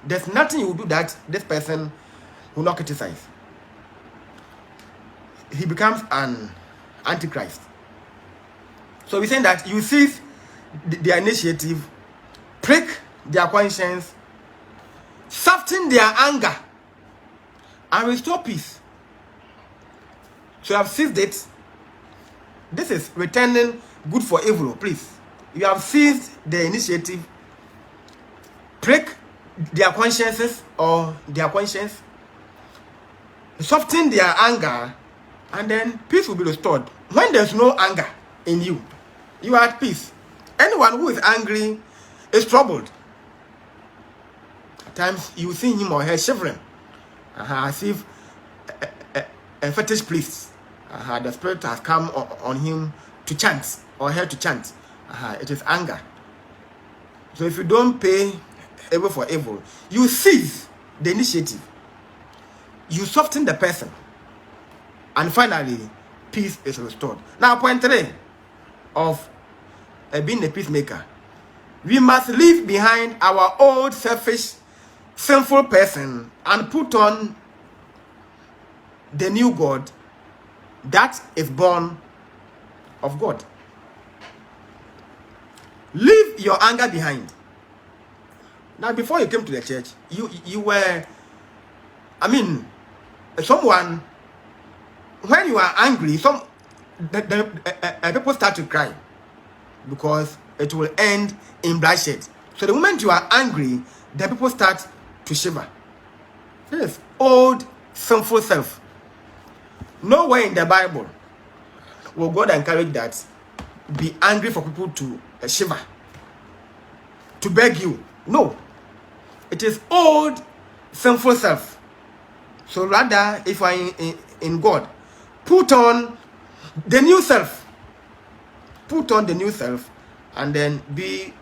There's nothing you will do that this person will not criticize. He becomes an antichrist. So we're saying that you seize their initiative, prick their conscience, soften their anger, and restore peace. So you have seized it. This is returning good for evil, please. You have seized the initiative, prick their consciences or their conscience, soften their anger, and then peace will be restored. When there's no anger in you, you are at peace. Anyone who is angry is troubled. At times you see him or her shivering, as if a fetish priest. The spirit has come on him to chant or her to chant. It is anger. So if you don't pay evil for evil, you seize the initiative. You soften the person. And finally, peace is restored. Now, point 3 of being a peacemaker. We must leave behind our old, selfish, sinful person and put on the new God that is born of God. Leave your anger behind. Now, before you came to the church, you were, someone, when you are angry, people start to cry because it will end in bloodshed. So the moment you are angry, the people start to shiver. Yes, old, sinful self. Nowhere in the Bible will God encourage that. Be angry for people to shiver, to beg you. No. It is old, sinful self. So rather, if you are in God, put on the new self. Put on the new self and then be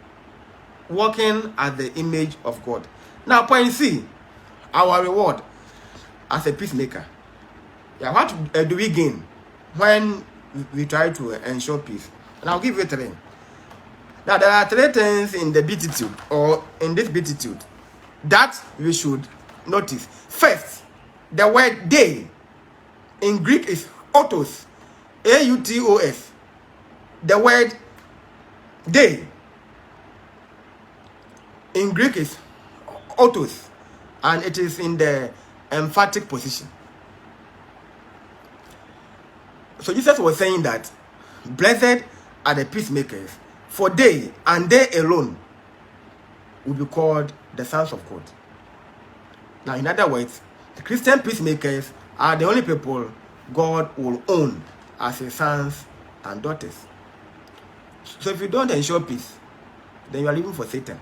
walking at the image of God. Now, point C, our reward as a peacemaker. Yeah, what do we gain when we try to ensure peace? And I'll give you 3. Now, there are 3 things in the Beatitude, or in this Beatitude, that we should notice. First, the word day in Greek is autos, A-U-T-O-S. The word day in Greek is autos, and it is in the emphatic position. So Jesus was saying that blessed are the peacemakers, for they and they alone will be called the sons of God. Now, in other words, the Christian peacemakers are the only people God will own as his sons and daughters. So if you don't ensure peace, then you are living for Satan.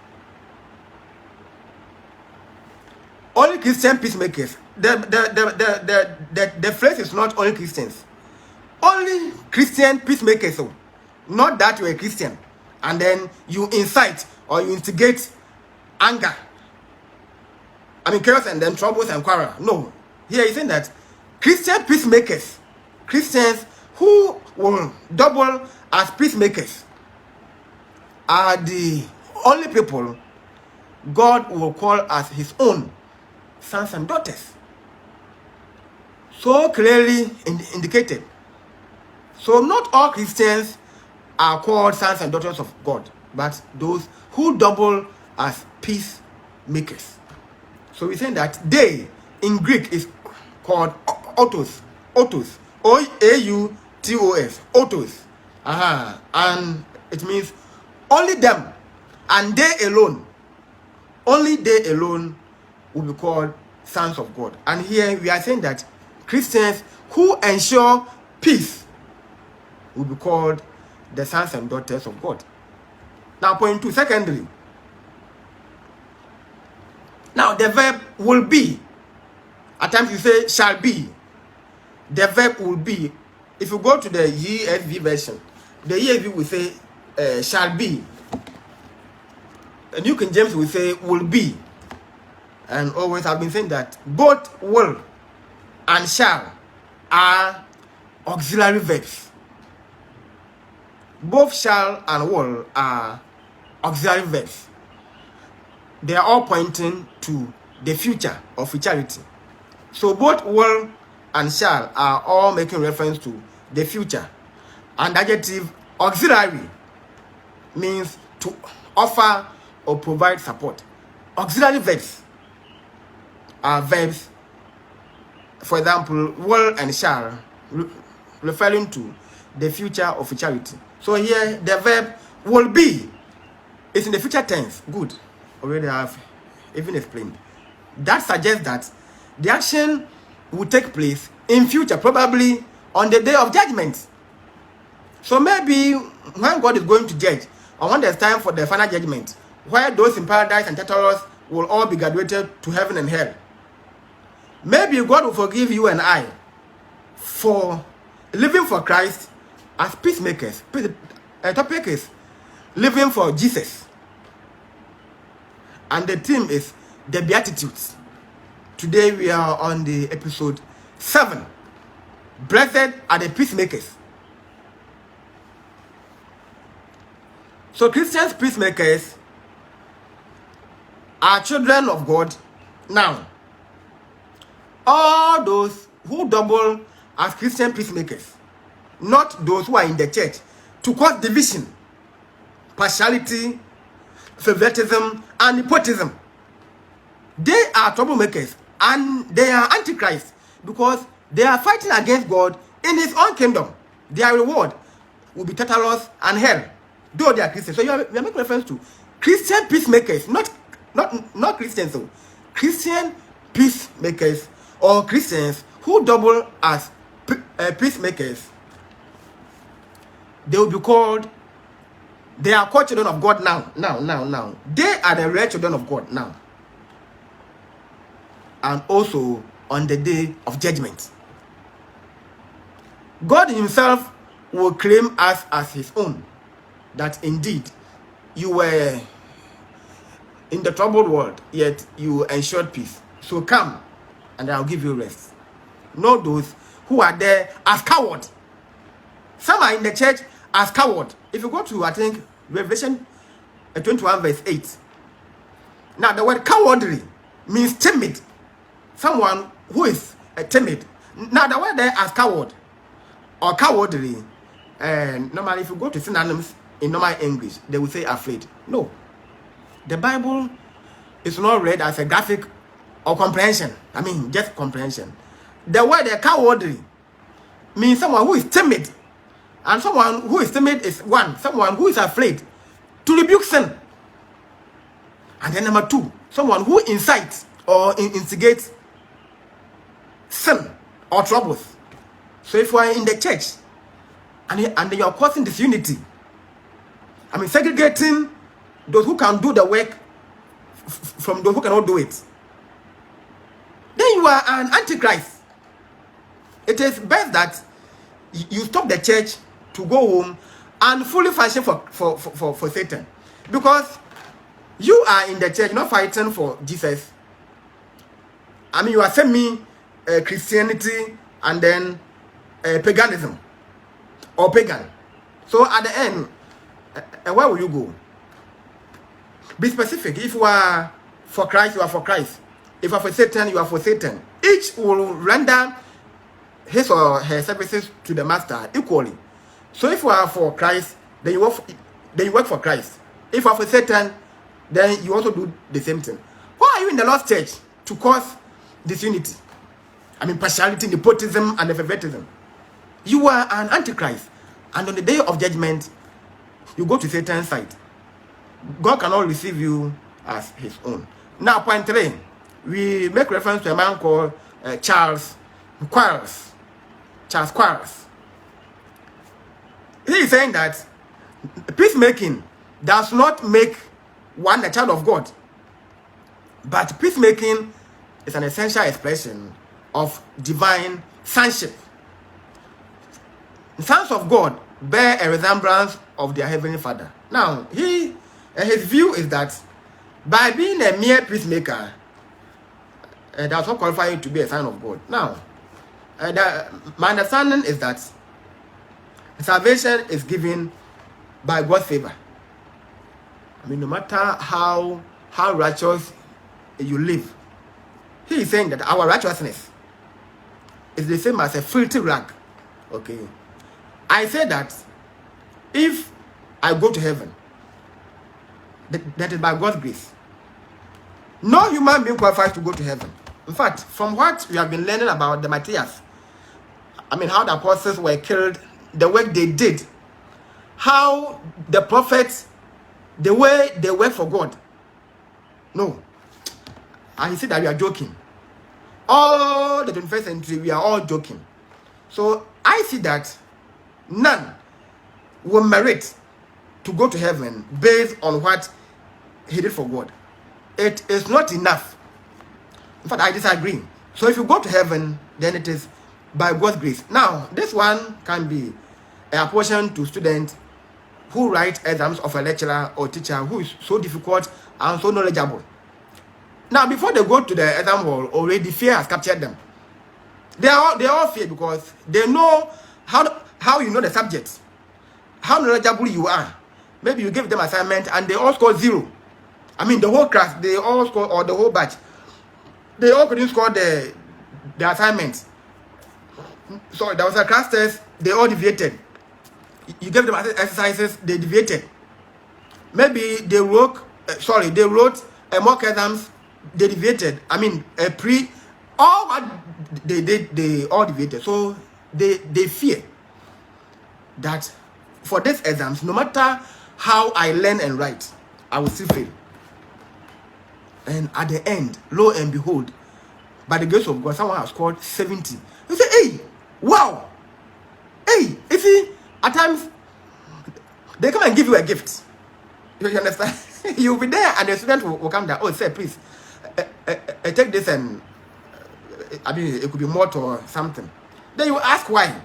Only Christian peacemakers. The phrase is not only Christians. Only Christian peacemakers. So, not that you are a Christian and then you incite or you instigate anger, chaos and then troubles and quarrel. No. Here he's saying that Christian peacemakers, Christians who will double as peacemakers, are the only people God will call as his own sons and daughters. So clearly indicated. So not all Christians are called sons and daughters of God, but those who double as peacemakers. So we're saying that they in Greek is called autos, O-A-U-T-O-S, autos. And it means only them and they alone, only they alone will be called sons of God. And here we are saying that Christians who ensure peace will be called the sons and daughters of God. Now, point 2, secondly. Now, the verb will be. At times you say shall be. The verb will be. If you go to the ESV version, the ESV will say shall be. The New King James will say will be. And always I've been saying that both will and shall are auxiliary verbs. Both shall and will are auxiliary verbs. They are all pointing to the future of futurity. So both will and shall are all making reference to the future. And the adjective auxiliary means to offer or provide support. Auxiliary verbs are verbs, for example, will and shall, referring to the future of futurity. So here the verb will be is in the future tense. Good. Already have even explained. That suggests that the action will take place in future, probably on the day of judgment. So maybe when God is going to judge, or when there's time for the final judgment, where those in paradise and Tartarus will all be graduated to heaven and hell, maybe God will forgive you and I for living for Christ as peacemakers. The topic is living for Jesus. And the theme is the Beatitudes. Today we are on the episode 7. Blessed are the peacemakers. So Christians peacemakers are children of God. Now, all those who double as Christian peacemakers, not those who are in the church, to cause division, partiality, favoritism, and nepotism, they are troublemakers and they are antichrist, because they are fighting against God in his own kingdom. Their reward will be Tartarus and hell, though they are Christians. So we are making reference to Christian peacemakers, not Christians, so Christian peacemakers, or Christians who double as peacemakers. They will be called, they are called children of God now. They are the real children of God now. And also on the day of judgment, God himself will claim us as his own, that indeed you were in the troubled world, yet you ensured peace. So come, and I'll give you rest. Not those who are there as cowards. Some are in the church as cowards. If you go to, I think, Revelation 21 verse 8. Now, the word cowardly means timid. Someone who is timid. Now, the word there as coward or cowardly, and normally if you go to synonyms in normal English, they will say afraid. No. The Bible is not read as a graphic or comprehension. I mean, just comprehension. The word cowardly means someone who is timid. And someone who is timid is someone who is afraid to rebuke sin. And then number 2, someone who incites or instigates sin or troubles. So if you are in the church and you are causing disunity, I mean segregating those who can do the work from those who cannot do it, then you are an antichrist. It is best that you stop the church to go home and fully function for Satan, because you are in the church not fighting for Jesus. I mean, you are semi Christianity and then paganism or pagan. So at the end, where will you go? Be specific. If you are for Christ, you are for Christ. If you are for Satan, you are for Satan. Each will render his or her services to the master equally. So if you are for Christ, then you work for Christ. If you are for Satan, then you also do the same thing. Why are you in the Lord's church? To cause disunity. I mean, partiality, nepotism, and favoritism. You are an antichrist. And on the day of judgment, you go to Satan's side. God cannot receive you as his own. Now, point 3. We make reference to a man called Charles Quarles. Charles Quarles. He is saying that peacemaking does not make one a child of God, but peacemaking is an essential expression of divine sonship. Sons of God bear a resemblance of their heavenly Father. Now, his view is that by being a mere peacemaker, that's not qualifying you to be a son of God. Now, my understanding is that salvation is given by God's favor. I mean, no matter how righteous you live, he is saying that our righteousness is the same as a filthy rag. Okay. I say that if I go to heaven, that is by God's grace. No human being qualifies to go to heaven. In fact, from what we have been learning about the Matthias, I mean, how the apostles were killed, the work they did, how the prophets, the way they work for God. No. And he said that we are joking. all the 21st century, we are all joking. So I see that none will merit to go to heaven based on what he did for God. It is not enough. In fact, I disagree. So if you go to heaven, then it is by God's grace. Now, this one can be a portion to students who write exams of a lecturer or teacher who is so difficult and so knowledgeable. Now, before they go to the exam hall, already fear has captured them. They all fear because they know how you know the subject, how knowledgeable you are. Maybe you give them assignment and they all score 0. I mean, the whole class, they all score, or the whole batch, they all couldn't score the assignment. So there was a class test, they all deviated. You gave them exercises, they deviated. Maybe they wrote a mock exams, they deviated. I mean, all what they did, they all deviated. So they fear that for these exams, no matter how I learn and write, I will still fail. And at the end, lo and behold, by the grace of God, someone has scored 70. You say, hey, wow. Hey, you see, at times, they come and give you a gift. You understand? You'll be there and the student will come down. Oh, say, please, take this and, I mean, it could be more or something. Then you ask why.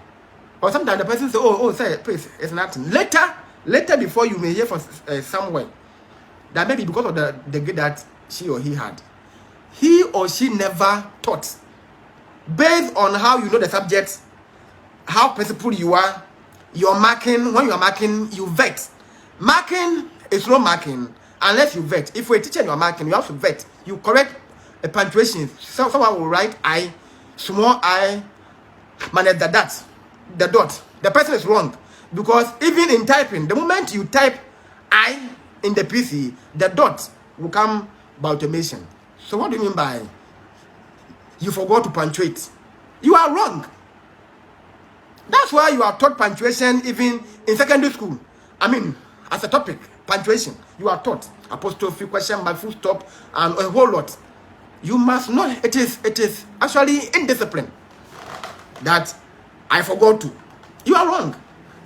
Or sometimes the person say, oh, say, please, it's nothing. Later before you may hear from somewhere that maybe because of the grade that she or he had, he or she never taught. Based on how you know the subject, how principled you are, your marking, when you are marking, you vet. Marking is no marking unless you vet. If you're a teacher and you are marking, you have to vet. You correct a punctuation. So someone will write I, small I, minus the dot. The person is wrong. Because even in typing, the moment you type I in the PC, the dot will come by automation. So what do you mean by you forgot to punctuate? You are wrong. That's why you are taught punctuation even in secondary school. I mean, as a topic, punctuation. You are taught apostrophe, question mark, full stop, and a whole lot. You must know it is actually indiscipline that I forgot to. You are wrong.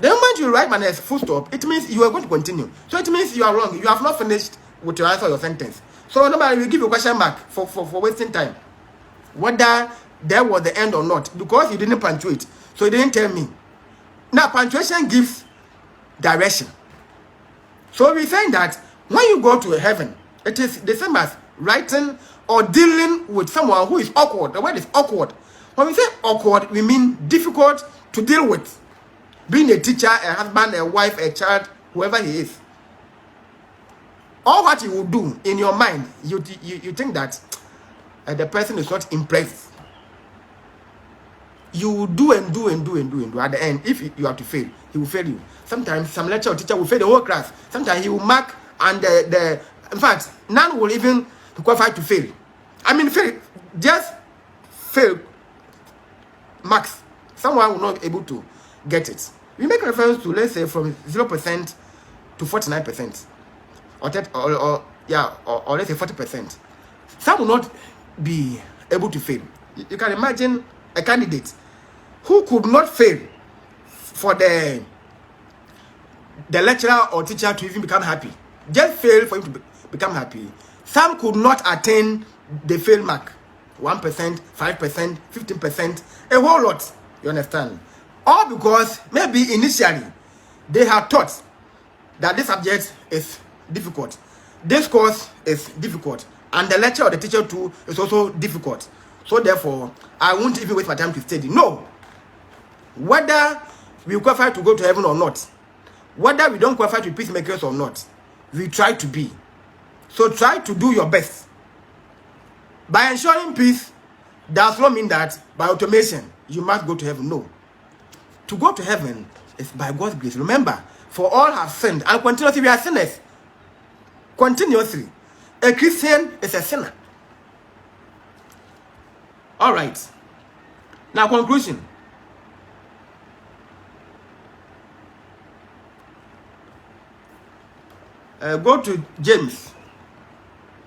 The moment you write minus full stop, it means you are going to continue. So it means you are wrong. You have not finished with your answer or your sentence. So nobody will give you a question mark for wasting time. Whether there was the end or not, because you didn't punctuate. So you didn't tell me. Now punctuation gives direction. So we're saying that when you go to heaven, it is the same as writing or dealing with someone who is awkward. The word is awkward. When we say awkward, we mean difficult to deal with. Being a teacher, a husband, a wife, a child, whoever he is. All what you will do in your mind, you think that the person is not impressed. You will do and do. At the end, if you have to fail, he will fail you. Sometimes some lecturer or teacher will fail the whole class. Sometimes he will mark and in fact, none will even qualify to fail. I mean, just fail marks. Someone will not be able to get it. We make reference to, let's say, from 0% to 49%, or let's say 40%. Some will not be able to fail. You can imagine a candidate who could not fail for the lecturer or teacher to even become happy. Just fail for him to become happy. Some could not attain the fail mark. 1%, 5%, 15%, a whole lot. You understand? All because maybe initially they had thought that this subject is difficult. This course is difficult. And the lecturer or the teacher too is also difficult. So therefore, I won't even waste my time to study. No. Whether we qualify to go to heaven or not, whether we don't qualify to be peacemakers or not, we try to be. So try to do your best. By ensuring peace, does not mean that by automation you must go to heaven. No. To go to heaven is by God's grace. Remember, for all have sinned, and continuously we are sinners. Continuously. A Christian is a sinner. All right. Now, conclusion. Go to James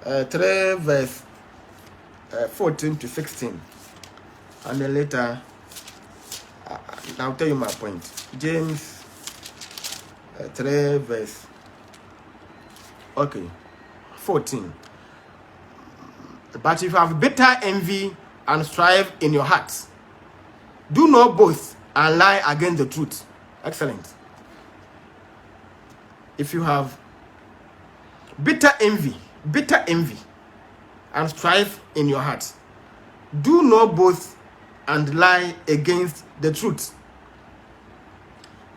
3 verse 14 to 16. and then later I'll tell you my point. James 3 verse 14. But if you have bitter envy and strife in your hearts, do not boast and lie against the truth. Excellent. If you have bitter envy and strife in your heart, do not boast and lie against the truth.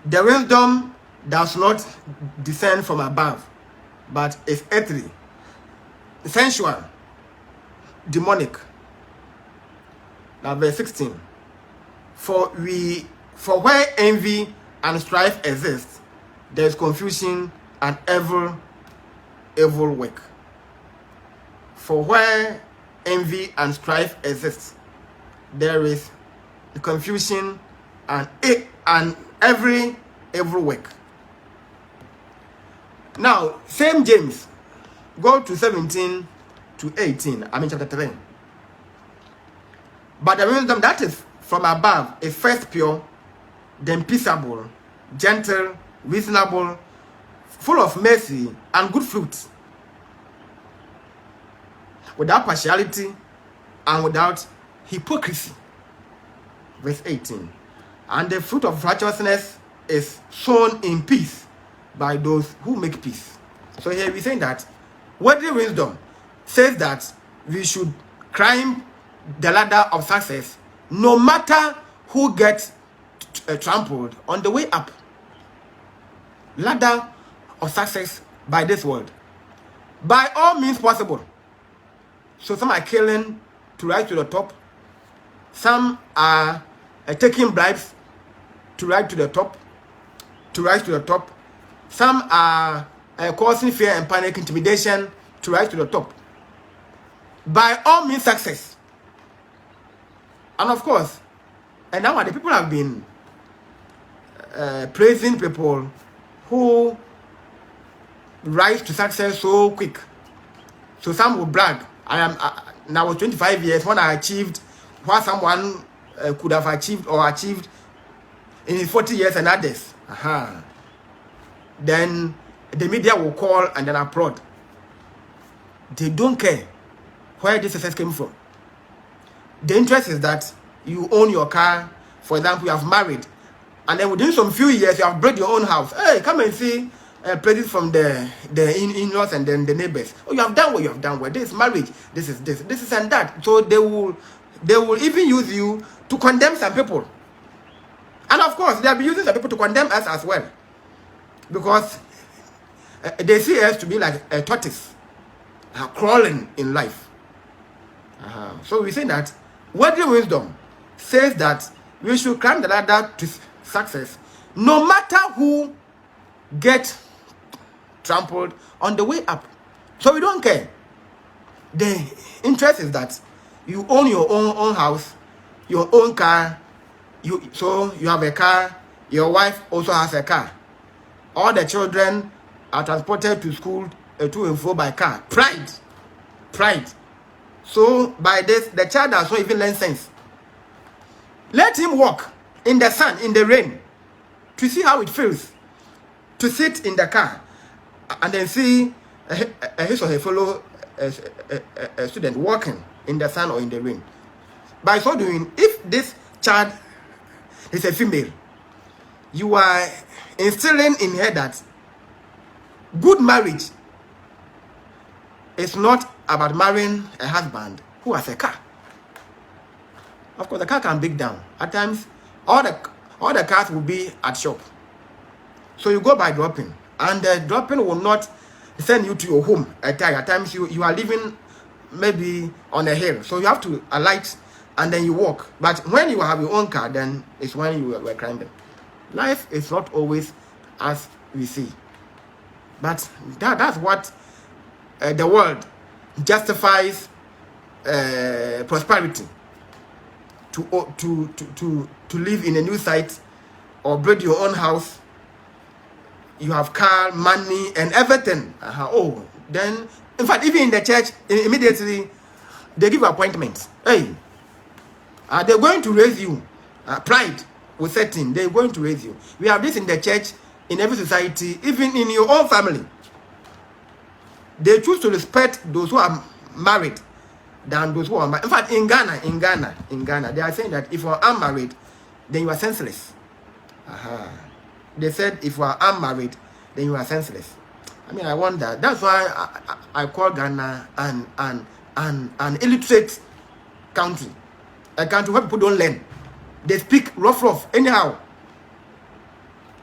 The wisdom does not descend from above, but is earthly, sensual, demonic. Now verse 16. For where envy and strife exist, there is confusion and evil work. For where envy and strife exist, there is confusion and every evil work. Now, same James, go to 17 to 18. Chapter 3. But the wisdom that is from above is first pure, then peaceable, gentle, reasonable, full of mercy and good fruits, without partiality and without hypocrisy. Verse 18. And the fruit of righteousness is sown in peace by those who make peace. So here we say that worldly wisdom says that we should climb the ladder of success no matter who gets trampled on the way up. Ladder of success by this world, by all means possible. So some are killing to rise to the top. Some are taking bribes to rise to the top. Some are causing fear and panic, intimidation to rise to the top. By all means success. And of course, and now the people have been praising people who rise to success so quick. So some will brag. Now I was 25 years when I achieved what someone could have achieved in his 40 years and others. Then the media will call and then applaud. They don't care where this success came from. The interest is that you own your car. For example, you have married, and then within some few years you have built your own house. Hey, come and see praises from the in-laws and then the neighbors. Oh, you have done what you have done. Well, this is marriage. This is and that. So they will even use you to condemn some people. And of course, they'll be using some people to condemn us as well, because they see us to be like a tortoise crawling in life. So we say that worldly wisdom says that we should climb the ladder to success no matter who gets trampled on the way up. So we don't care. The interest is that you own your own house, your own car. So you have a car. Your wife also has a car. All the children are transported to school to and fro by car. Pride. So by this, the child does not even learn sense. Let him walk in the sun, in the rain, to see how it feels to sit in the car and then see his or her fellow student walking in the sun or in the rain. By so doing, if this child is a female, you are instilling in her that good marriage is not about marrying a husband who has a car. Of course, the car can break down. At times, all the cars will be at shop. So you go by dropping, and the dropping will not send you to your home. At times, you are living maybe on a hill, so you have to alight and then you walk. But when you have your own car, then it's when you were climbing. Life is not always as we see, but that's what the world justifies prosperity. To live in a new site or build your own house, you have car, money, and everything. Then in fact, even in the church, immediately they give appointments. Hey, They're going to raise you. Pride will set in. They're going to raise you. We have this in the church, in every society, even in your own family. They choose to respect those who are married than those who are married. In fact, in Ghana, they are saying that if you are unmarried, then you are senseless. They said if you are unmarried, then you are senseless. I mean, I wonder. That's why I call Ghana an illiterate country. A country where people don't learn. They speak rough, anyhow.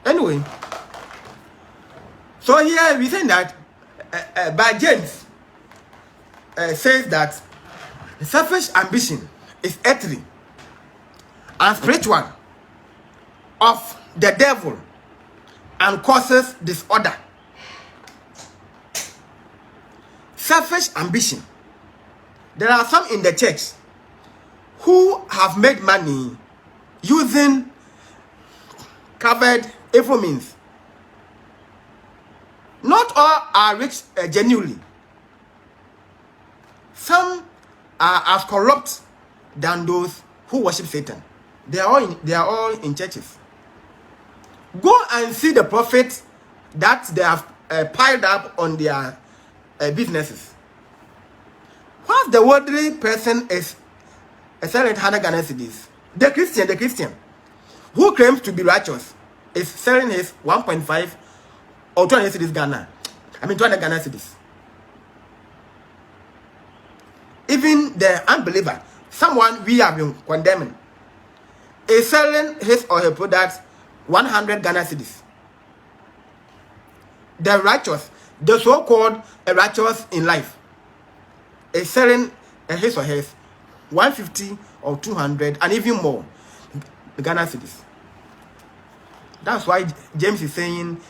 Anyway, so here we say that by James says that selfish ambition is earthly and spiritual, of the devil, and causes disorder. Selfish ambition. There are some in the church who have made money using covered evil means. Not all are rich genuinely. Some are as corrupt than those who worship Satan. They are all in churches. Go and see the profits that they have piled up on their businesses. Whilst the worldly person is selling 100 Ghana cedis, the Christian who claims to be righteous is selling his 1.5 or 200 cedis Ghana. 200 Ghana cedis. Even the unbeliever, someone we have been condemning, is selling his or her products 100 Ghana cedis. The righteous, the so-called righteous in life, is selling his or hers 150 or 200 and even more Ghana cedis. That's why James is saying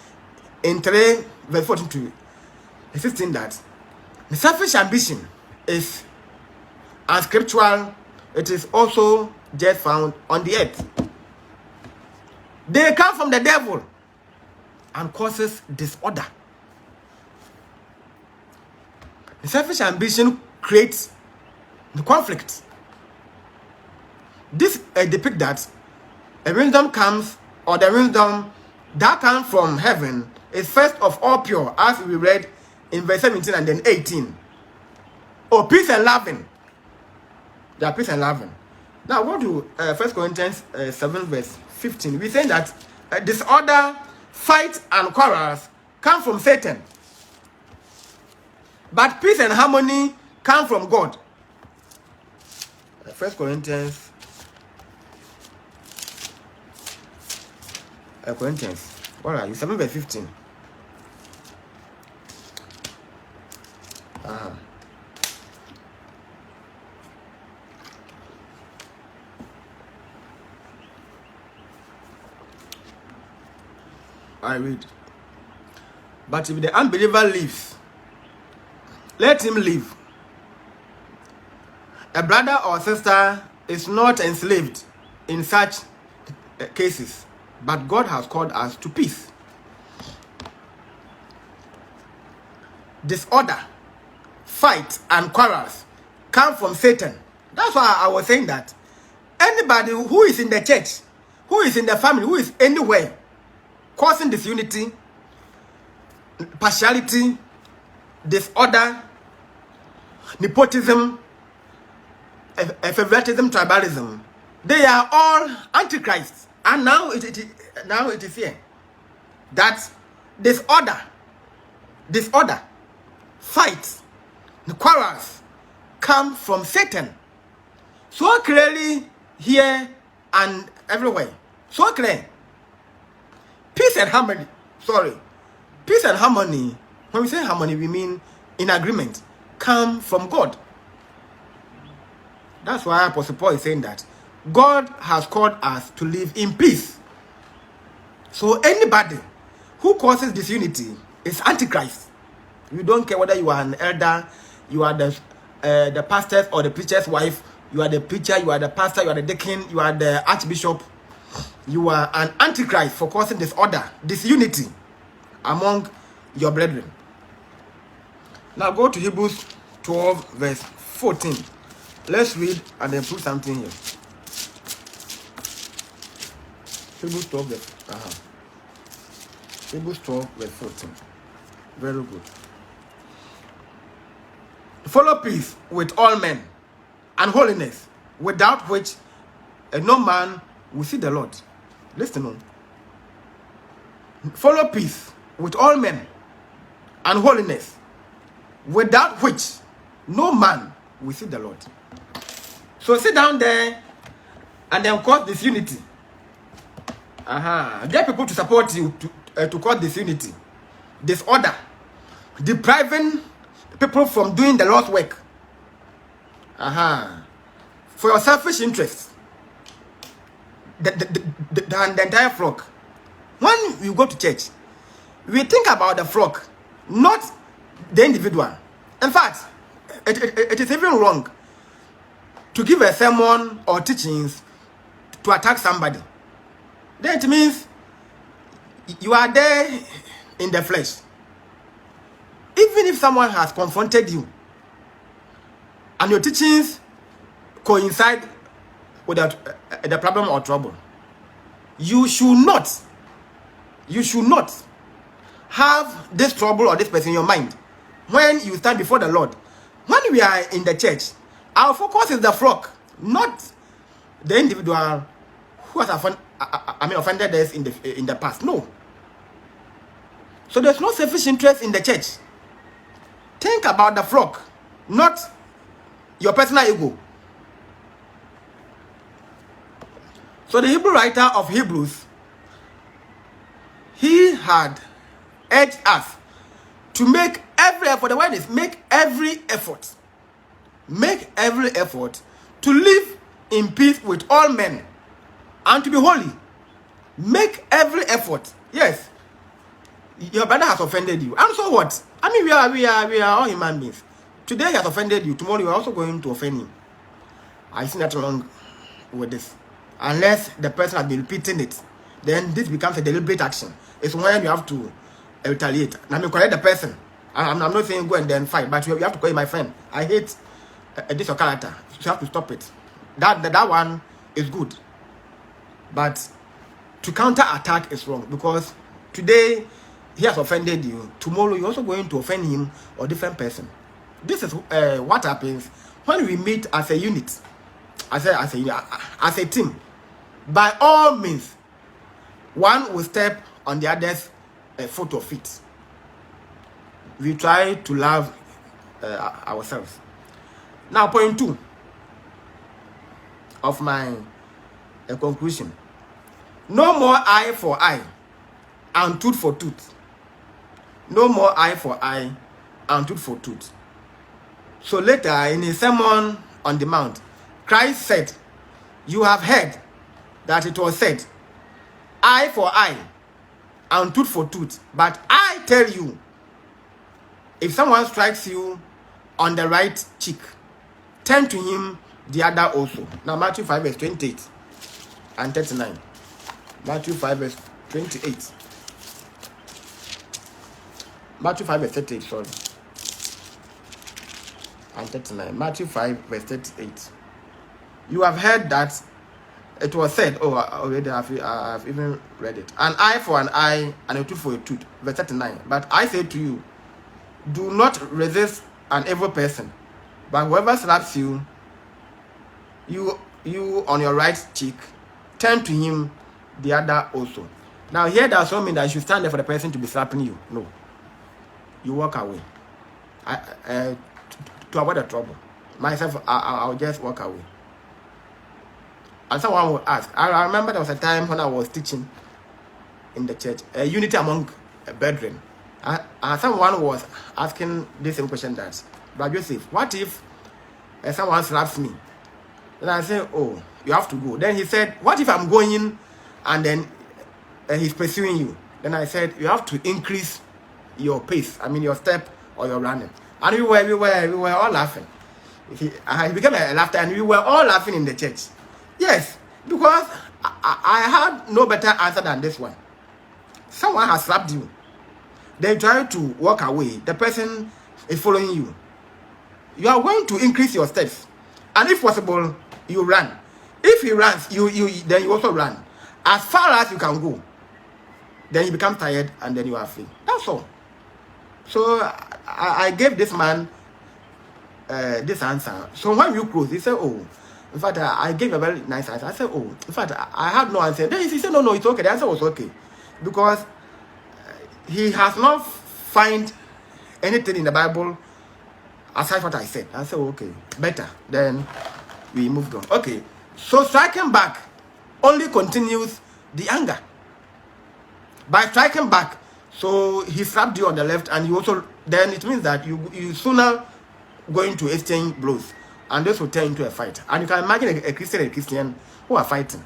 in 3 verse 14 to 16 that the selfish ambition is unscriptural. It is also just found on the earth. They come from the devil and causes disorder. The selfish ambition creates the conflict. This depicts that a wisdom comes, or the wisdom that comes from heaven is first of all pure, as we read in verse 17 and then 18. Oh, peace and loving. They are peace and loving. Now go to 1 Corinthians 7 verse 15. We say that disorder, fight, and quarrels come from Satan. But peace and harmony come from God. 1 Corinthians. What are you? 7 verse 15. I read. But if the unbeliever lives, let him live. A brother or sister is not enslaved in such cases, but God has called us to peace. Disorder, fight, and quarrels come from Satan. That's why I was saying that anybody who is in the church, who is in the family, who is anywhere, causing disunity, partiality, disorder, nepotism, favoritism, tribalism, they are all antichrists. And now it is here that disorder, fights, quarrels come from Satan. So clearly here and everywhere. So clear. Peace and harmony. Peace and harmony. When we say harmony, we mean in agreement. Come from God. That's why Apostle Paul is saying that God has called us to live in peace. So anybody who causes disunity is antichrist. You don't care whether you are an elder, you are the pastor or the preacher's wife, you are the preacher, you are the pastor, you are the deacon, you are the archbishop. You are an antichrist for causing disorder, disunity among your brethren. Now go to Hebrews 12 verse 14. Let's read and then put something here. Hebrews 12 verse, Hebrews 12 verse 14. Very good. Follow peace with all men and holiness, without which no man will see the Lord. Listen on. Follow peace with all men and holiness, without which no man will see the Lord. So sit down there and then cause disunity. Get people to support you to cause disunity, disorder, depriving people from doing the Lord's work. For your selfish interests. The entire flock. When you go to church, we think about the flock, not the individual. In fact, it is even wrong to give a sermon or teachings to attack somebody. Then it means you are there in the flesh. Even if someone has confronted you and your teachings coincide with the problem or trouble, you should not have this trouble or this person in your mind when you stand before the Lord. When we are in the church, our focus is the flock, not the individual who has offended us in the past. No. So there's no selfish interest in the church. Think about the flock, not your personal ego. So the Hebrew writer of Hebrews, he had urged us to make every effort. The word is make every effort. Make every effort to live in peace with all men and to be holy. Make every effort. Yes. Your brother has offended you. And so what? I mean, we are all human beings. Today he has offended you. Tomorrow you are also going to offend him. I see nothing wrong with this. Unless the person has been repeating it, then this becomes a deliberate action. It's when you have to retaliate. Now, I correct the person. I'm not saying go and then fight, but you have to call him my friend. I hate this your character. So you have to stop it. That one is good. But to counter-attack is wrong, because today he has offended you. Tomorrow you're also going to offend him or different person. This is what happens when we meet as a unit, as a team. By all means, one will step on the other's foot of feet. We try to love ourselves. Now, point 2 of my conclusion. No more eye for eye and tooth for tooth. No more eye for eye and tooth for tooth. So later in his Sermon on the Mount, Christ said, "You have heard that it was said, eye for eye and tooth for tooth. But I tell you, if someone strikes you on the right cheek, turn to him the other also." Now Matthew 5 verse 28 and 39. Matthew 5 verse 28. Matthew 5 verse 38, sorry. And 39. Matthew 5 verse 38. You have heard that it was said, already I've even read it, an eye for an eye and a tooth for a tooth. Verse 39. But I say to you, do not resist an evil person, but whoever slaps you on your right cheek, turn to him the other also. Now here does not mean that you should stand there for the person to be slapping you. No. You walk away. To avoid the trouble. Myself, I'll just walk away. And someone will ask. I remember there was a time when I was teaching in the church, unity among brethren. And someone was asking this same question, that, "But Joseph, what if someone slaps me?" Then I said, "Oh, you have to go." Then he said, "What if I'm going and then he's pursuing you?" Then I said, "You have to increase your pace. I mean your step or your running." And we were all laughing. It became a laughter, and we were all laughing in the church. Yes, because I had no better answer than this one. Someone has slapped you. They try to walk away. The person is following you. You are going to increase your steps, and if possible, you run. If he runs, then you also run. as far as you can go. Then you become tired and then you are free. That's all. So I gave this man this answer. So when you close, he said, oh, in fact, I gave a very nice answer. I said, oh, in fact, I had no answer. Then he said, no, it's okay. The answer was okay. Because he has not find anything in the Bible aside what I said. I said, okay, better. Then we moved on. Okay, so striking back only continues the anger. By striking back, so he slapped you on the left, and you also, then it means that you sooner going to exchange blows, and this will turn into a fight. And you can imagine a Christian and a Christian who are fighting.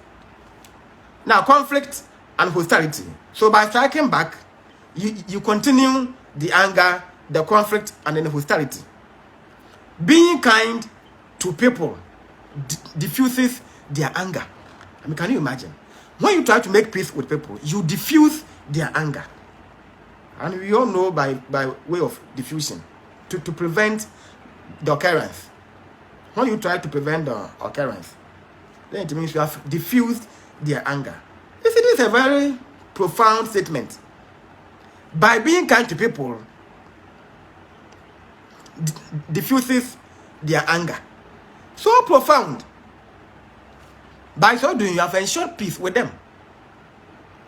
Now, conflict and hostility. So by striking back, you continue the anger, the conflict, and then the hostility. Being kind to people diffuses their anger. I mean, can you imagine? When you try to make peace with people, you diffuse their anger. And we all know by way of diffusion, to prevent the occurrence. When you try to prevent the occurrence, then it means you have diffused their anger. You see, this is a very profound statement. By being kind to people, diffuses their anger. So profound. By so doing, you have ensured peace with them.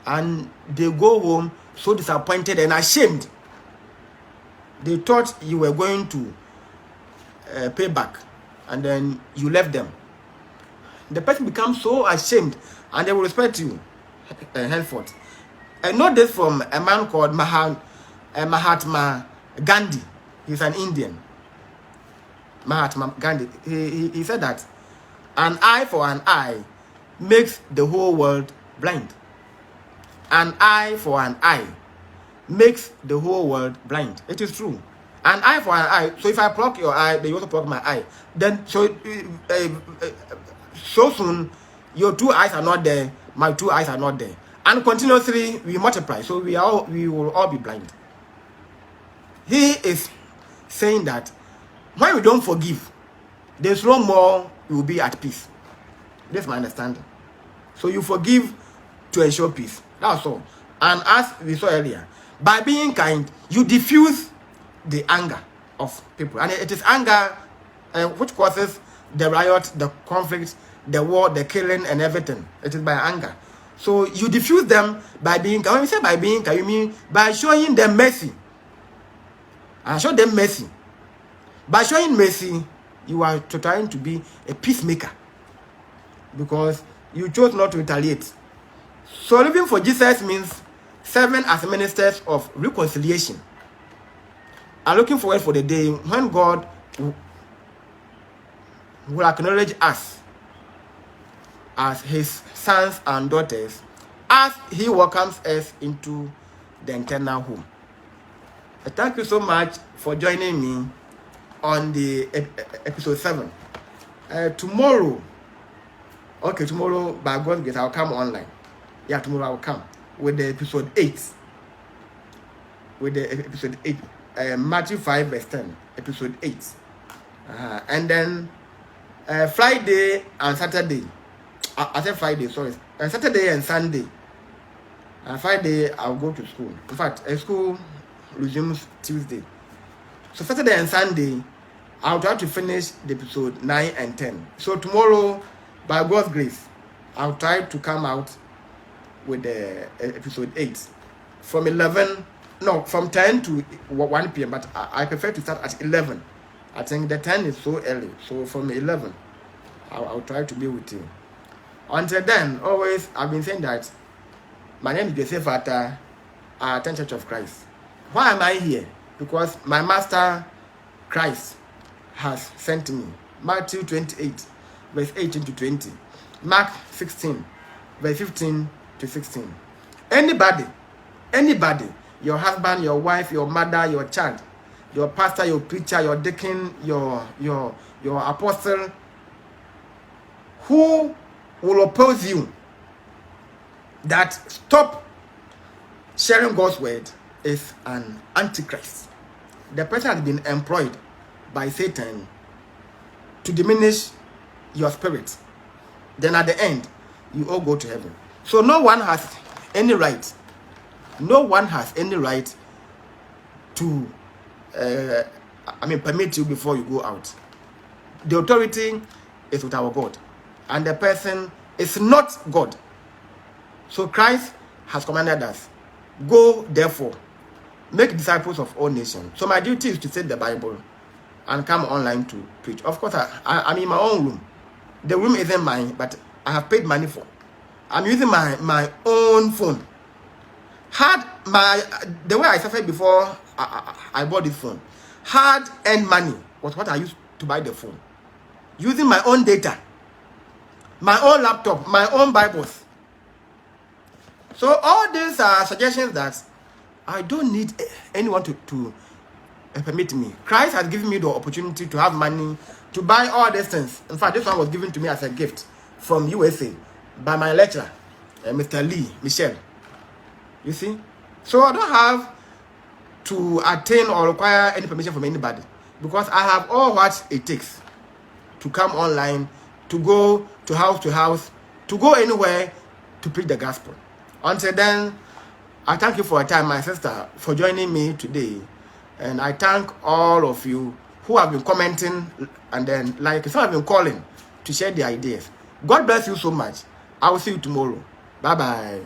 And they go home so disappointed and ashamed. They thought you were going to pay back, and then you left them. The person becomes so ashamed, and they will respect you henceforth. I know this from a man called Mahatma Gandhi. He's an Indian. Mahatma Gandhi. He said that an eye for an eye makes the whole world blind. An eye for an eye makes the whole world blind. It is true. An eye for an eye. So if I pluck your eye, then you also pluck my eye. Then so soon your two eyes are not there, my two eyes are not there, and continuously we multiply. So we will all be blind. He is saying that when we don't forgive, there's no more we will be at peace. That's my understanding. So you forgive to ensure peace. That's all. And as we saw earlier, by being kind, you diffuse the anger of people. And it is anger which causes the riot, the conflict, the war, the killing, and everything. It is by anger. So you diffuse them by being kind. When we say by being kind, you mean by showing them mercy. And show them mercy. By showing mercy, you are trying to be a peacemaker. Because you chose not to retaliate. So living for Jesus means serving as ministers of reconciliation. I'm looking forward for the day when God will acknowledge us as his sons and daughters as he welcomes us into the eternal home. Thank you so much for joining me on the episode 7. Tomorrow, by God's grace, I'll come online. Yeah, tomorrow I will come with the episode 8. With the episode 8. Matthew 5 verse 10. Episode 8. And then Friday and Saturday. I said Friday, sorry. Saturday and Sunday. Friday I'll go to school. In fact, school resumes Tuesday. So Saturday and Sunday, I'll try to finish the episode 9 and 10. So tomorrow, by God's grace, I'll try to come out with the episode 8 from 10 to 1 p.m. But I prefer to start at 11. I think the 10 is so early. So from 11, I'll try to be with you. Until then, always, I've been saying that my name is Joseph Atta, at Church of Christ. Why am I here? Because my Master Christ has sent me. Matthew 28, verse 18 to 20. Mark 16, verse 15 to 16. Anybody, your husband, your wife, your mother, your child, your pastor, your preacher, your deacon, your apostle, who will oppose you, that stop sharing God's word, is an antichrist. The person has been employed by Satan to diminish your spirit. Then at the end, you all go to heaven. So no one has any right. No one has any right to, permit you before you go out. The authority is with our God, and the person is not God. So Christ has commanded us, go therefore, make disciples of all nations. So my duty is to take the Bible and come online to preach. Of course, I'm in my own room. The room isn't mine, but I have paid money for. I'm using my own phone. The way I suffered before I bought this phone, hard-earned money was what I used to buy the phone. Using my own data, my own laptop, my own Bibles. So all these are suggestions that I don't need anyone to permit me. Christ has given me the opportunity to have money to buy all these things. In fact, this one was given to me as a gift from USA by my lecturer, Mr. Michel. You see? So I don't have to attain or require any permission from anybody, because I have all what it takes to come online, to go to house, to go anywhere to preach the gospel. Until then, I thank you for your time, my sister, for joining me today. And I thank all of you who have been commenting and then some have been calling to share their ideas. God bless you so much. I will see you tomorrow. Bye-bye.